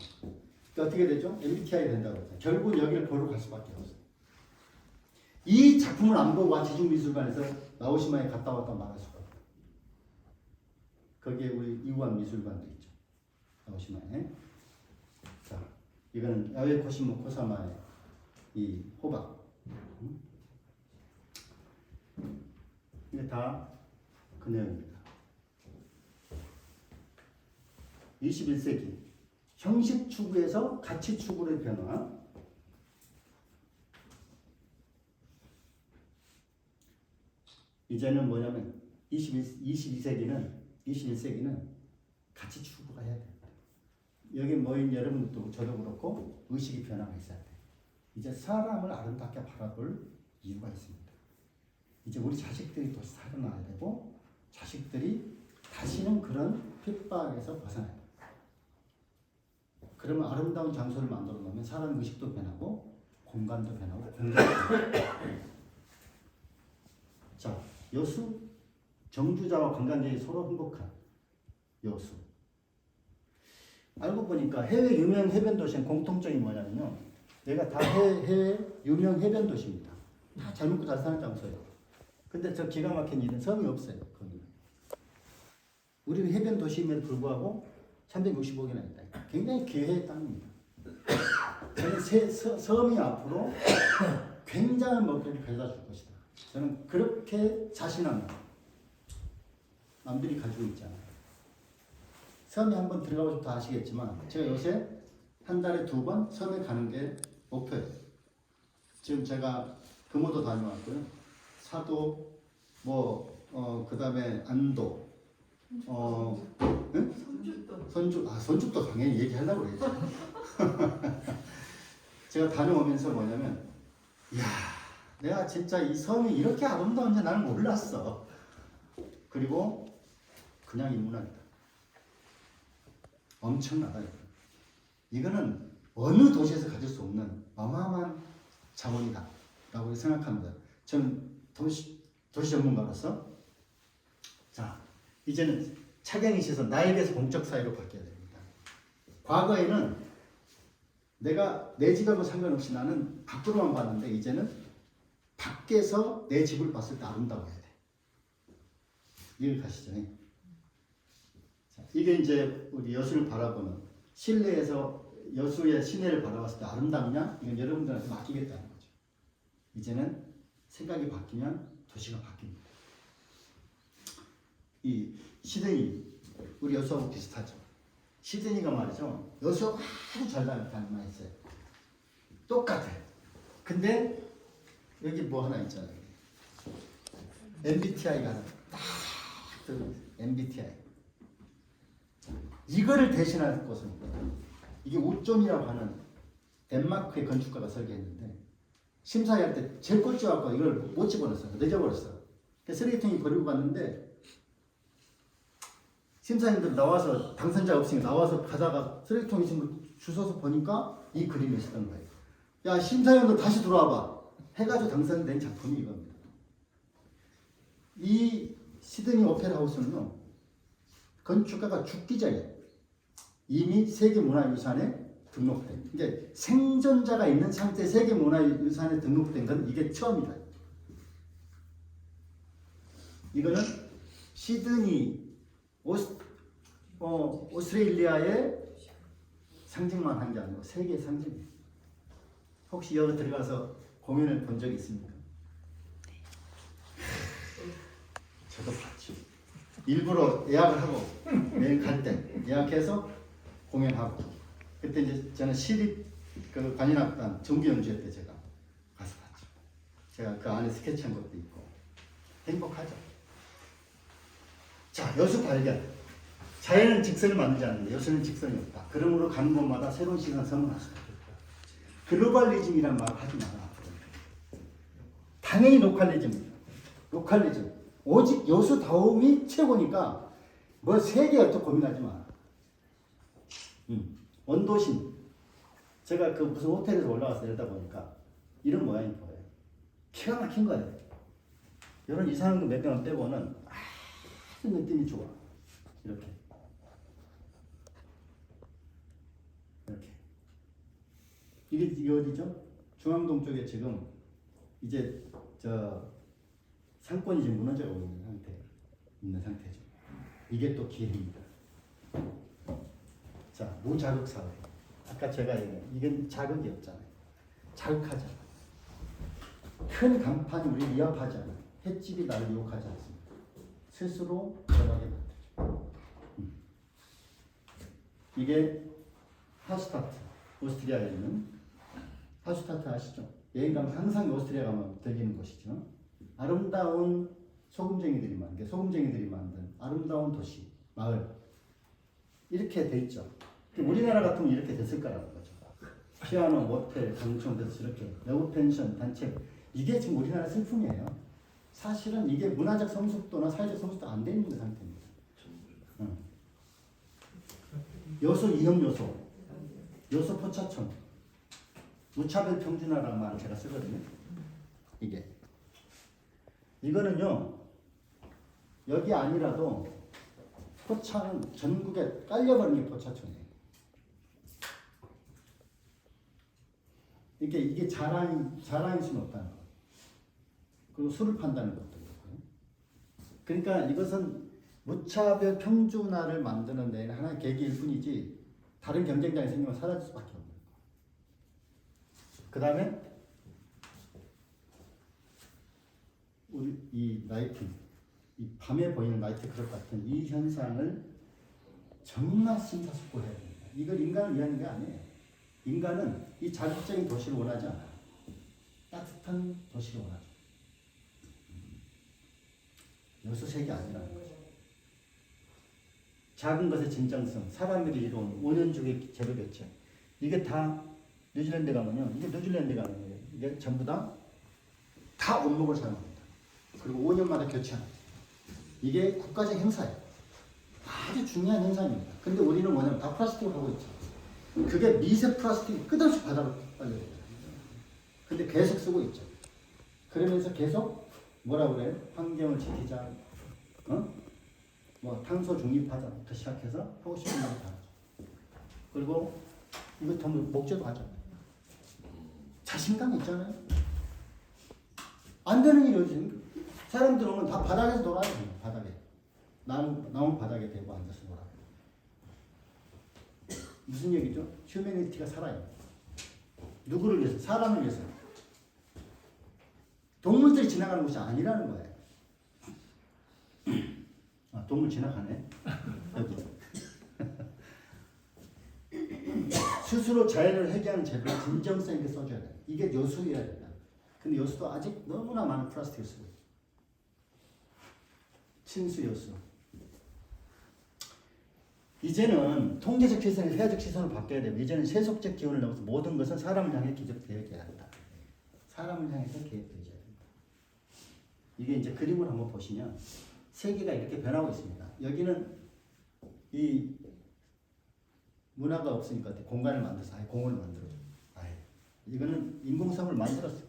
그러니까 어떻게 되죠? MBTI 된다고 했어요. 결국 여기를 보러 갈 수밖에 없어요. 이 작품을 안 보고 지중미술관에서 나오시마에 갔다 왔다 말할 수가 없어요. 거기에 우리 이우한 미술관도 있죠. 나오시마에. 자, 이거는 야외 코시모 코사마의 이 호박. 이게 다 그 내용입니다. 21세기 형식 추구에서 가치 추구의 변화. 이제는 뭐냐면 21세기는 가치 추구가 해야 됩니다. 여기 모인 여러분도 저도 그렇고 의식의 변화가 있어야 돼요. 이제 사람을 아름답게 바라볼 이유가 있습니다. 이제 우리 자식들이 또 살아나야 되고 자식들이 다시는 그런 핍박에서 벗어나야 돼요. 그러면 아름다운 장소를 만들어 놓으면 사람 의식도 변하고 공간도 변하고 공간도 변하고. 자, 여수 정주자와 관광객이 서로 행복한 여수. 알고 보니까 해외 유명 해변 도시는 공통점이 뭐냐면요. 내가 다 해외 유명 해변 도시입니다. 다 잘 먹고 잘 사는 장소예요. 근데 저 기가 막힌 일은 섬이 없어요. 거기는. 우리는 해변 도시임에도 불구하고 365개나 있다. 굉장히 기회의 땅입니다. 저는 섬이 앞으로 굉장한 먹거리를 가져다 줄 것이다. 저는 그렇게 자신합니다. 남들이 가지고 있잖아요. 섬에 한번 들어가고 싶다 아시겠지만 제가 요새 한 달에 2번 섬에 가는 게 목표예요. 지금 제가 금오도 다녀왔고요. 사도 그 다음에 안도 응? 선죽도 당연히 얘기하려고 그랬죠. 제가 다녀오면서 뭐냐면 이야 내가 진짜 이 섬이 이렇게 아름다운지 나는 몰랐어. 그리고 그냥 인문학이다. 엄청나다. 이거는 어느 도시에서 가질 수 없는 어마어마한 자원이다 라고 생각합니다. 저는 도시 전문가로서 자 이제는 차경이 시에서 나에 대해서 공적 사회로 바뀌어야 됩니다. 과거에는 내가 내 집하고 상관없이 나는 밖으로만 봤는데 이제는 밖에서 내 집을 봤을 때 아름다워야 돼. 이해가시죠? 자, 이게 이제 우리 여수를 바라보는 실내에서 여수의 시내를 바라봤을 때 아름답냐? 이건 여러분들한테 맡기겠다는 거죠. 이제는 생각이 바뀌면 도시가 바뀝니다. 이 시드니 우리 여수하고 비슷하죠. 시드니가 말이죠. 여수하고 아주 잘 닮아있어요. 똑같아. 근데 여기 뭐 하나 있잖아요. MBTI가 하나 딱 MBTI. 이거를 대신할 곳은 이게 우점이라고 하는 덴마크의 건축가가 설계했는데 심사할 때 제일 꼴찌갖고 이걸 못 집어넣었어. 늦어버렸어. 쓰레기통이 버리고 갔는데 심사님들 나와서 당선자 없으니까 나와서 가다가 쓰레기통 있는 거 주워서 보니까 이 그림이 있었던 거예요. 야 심사위원들 다시 들어와봐. 해가지고 당선된 작품이 이겁니다. 이 시드니 오페라 하우스는요. 건축가가 죽기 전에 이미 세계문화유산에 등록된 이게 생존자가 있는 상태 세계문화유산에 등록된 건 이게 처음이다. 이거는 시드니 오스트레일리아의 상징만 한 게 아니고 세계의 상징이에요. 혹시 여기 들어가서 공연을 본 적 있습니까? 저도 봤죠. 일부러 예약을 하고 내일 갈 때 예약해서 공연하고 그때 이제 저는 시립 그 관현악단 정규 연주회 때 제가 가서 봤죠. 제가 그 안에 스케치한 것도 있고 행복하죠. 자, 여수 발견. 자연은 직선을 만들지 않는데 여수는 직선이 없다. 그러므로 가는 곳마다 새로운 시선 선언할 수가 있다. 글로벌리즘이란 말을 하지 마라. 당연히 로컬리즘입니다. 로컬리즘. 오직 여수다움이 최고니까 뭐 세계 어떻게 고민하지 마. 원도심. 제가 그 무슨 호텔에서 올라가서 내려다 보니까 이런 모양이 보여요. 기가 막힌 거예요. 이런 이상한 거 몇 개만 빼고는 아주 느낌이 좋아. 이렇게. 이게 어디죠? 중앙동 쪽에 지금 이제 상권이 지금 무너져 있는 상태죠. 이게 또 기회입니다. 자, 무자극 사회. 아까 제가 얘기한 이건 자극이 없잖아요. 자극하잖아. 큰 간판이 우리 위협하지 않아요. 횟집이 나를 유혹하지 않습니다. 스스로 들어가게 만들죠. 이게 하슈타트, 오스트리아에 있는 하슈타트 아시죠? 여행 가면 항상 오스트리아 가면 들리는 곳이죠. 아름다운 소금쟁이들이 만든 아름다운 도시, 마을 이렇게 돼 있죠. 우리나라 같으면 이렇게 됐을 거라는 거죠. 피아노, 모텔, 강촌에서 이렇게 여우 펜션, 단체 이게 지금 우리나라 슬픔이에요. 사실은 이게 문화적 성숙도나 사회적 성숙도 안 돼 있는 상태입니다. 응. 여수 이념 요소, 여수 포차촌, 무차별 평준화라는 말을 제가 쓰거든요. 이거는요 여기 아니라도 포차는 전국에 깔려버린 게 포차촌이에요. 이게 자랑일 수는 없다는 거. 그리고 술을 판다는 것도 그렇고요. 그러니까 이것은 무차별 평준화를 만드는 데는 하나의 계기일 뿐이지 다른 경쟁장이 생기면 사라질 수밖에 없는 거예요. 그 다음에 우리 이 라이팅, 이 밤에 보이는 나이트 클럽 같은 이 현상을 정말 심사숙고해야 됩니다. 이걸 인간을 위한 게 아니에요. 인간은 이 자극적인 도시를 원하지 않아요. 따뜻한 도시를 원하죠. 여수색이 아니라는 거죠. 작은 것의 진정성, 사람들이 이룬 5년주기 제도겠죠. 이게 다 뉴질랜드 가면요. 이게 뉴질랜드 가면 이게 전부 다 원목을 사용합니다. 그리고 5년마다 교체합니다. 이게 국가적 행사예요. 아주 중요한 행사입니다. 근데 우리는 뭐냐면 다 플라스틱으로 하고 있죠. 그게 미세 플라스틱이 끝없이 바다로 빨려요. 근데 계속 쓰고 있죠. 그러면서 계속 뭐라 그래요? 환경을 지키자, 뭐 탄소 중립하자부터 시작해서 하고 싶은 걸 다 하죠. 그리고 이거 전부 목적도 하죠. 자신감 있잖아요. 안 되는 일이 어디 사람들 오면 다 바닥에서 놀아요. 바닥에 나무 바닥에 대고 앉아서 놀아요. 무슨 얘기죠? 휴머니티가 살아요. 누구를 위해서? 사람을 위해서. 동물들이 지나가는 곳이 아니라는 거예요. 아, 동물 지나가네. 여기. 스스로 자연을 회개하는 제도를 진정성 있게 써줘야 돼요. 이게 여수여야 된다. 근데 여수도 아직 너무나 많은 플라스틱을 쓰고 있어요. 친수 여수. 이제는 통계적 시선이 사회적 시선으로 바뀌어야 돼요. 이제는 세속적 기원을 넘어서 모든 것은 사람을 향해 기적되어야 한다. 사람을 향해서 기획되어야 된다. 이게 이제 그림을 한번 보시면 세계가 이렇게 변하고 있습니다. 여기는 이 문화가 없으니까 공간을 만들어서 아예 공원을 만들어줘. 아예. 이거는 인공섬을 만들었어요.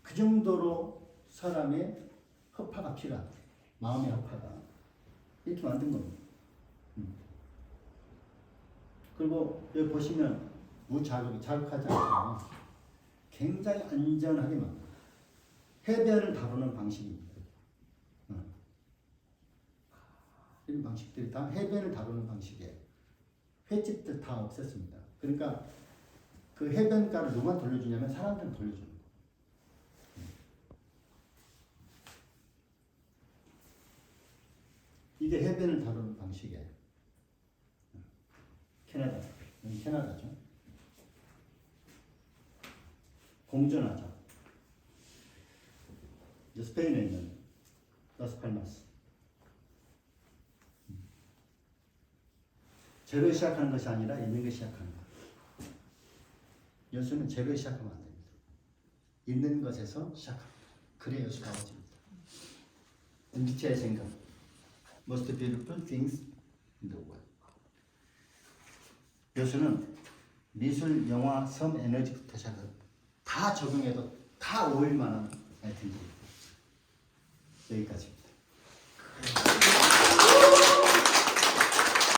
그 정도로 사람의 허파가 필요하다. 마음의 허파가. 이렇게 만든 겁니다. 그리고 여기 보시면 자극하지 않고 굉장히 안전하게 만듭니다. 해변을 다루는 방식입니다. 이런 방식들이 다 해변을 다루는 방식이에요. 횟집들 다 없앴습니다. 그러니까 그 해변가를 누가 돌려주냐면 사람들은 돌려주는 거예요. 이게 해변을 다루는 방식이에요. 캐나다. 여기 캐나다죠. 공존하자. 스페인에 있는 라스팔마스. 제로 시작하는 것이 아니라 있는 것이 시작하는 것. 여수는 제로 시작하면 안 됩니다. 있는 것에서 시작합니다. 그래야 여수가 와집니다. MBTI 생각. Most beautiful things in the world. 여수는 미술, 영화, 섬, 에너지부터 시작해서 다 적용해도 다 어울릴 만한 아이템들입니다. 여기까지.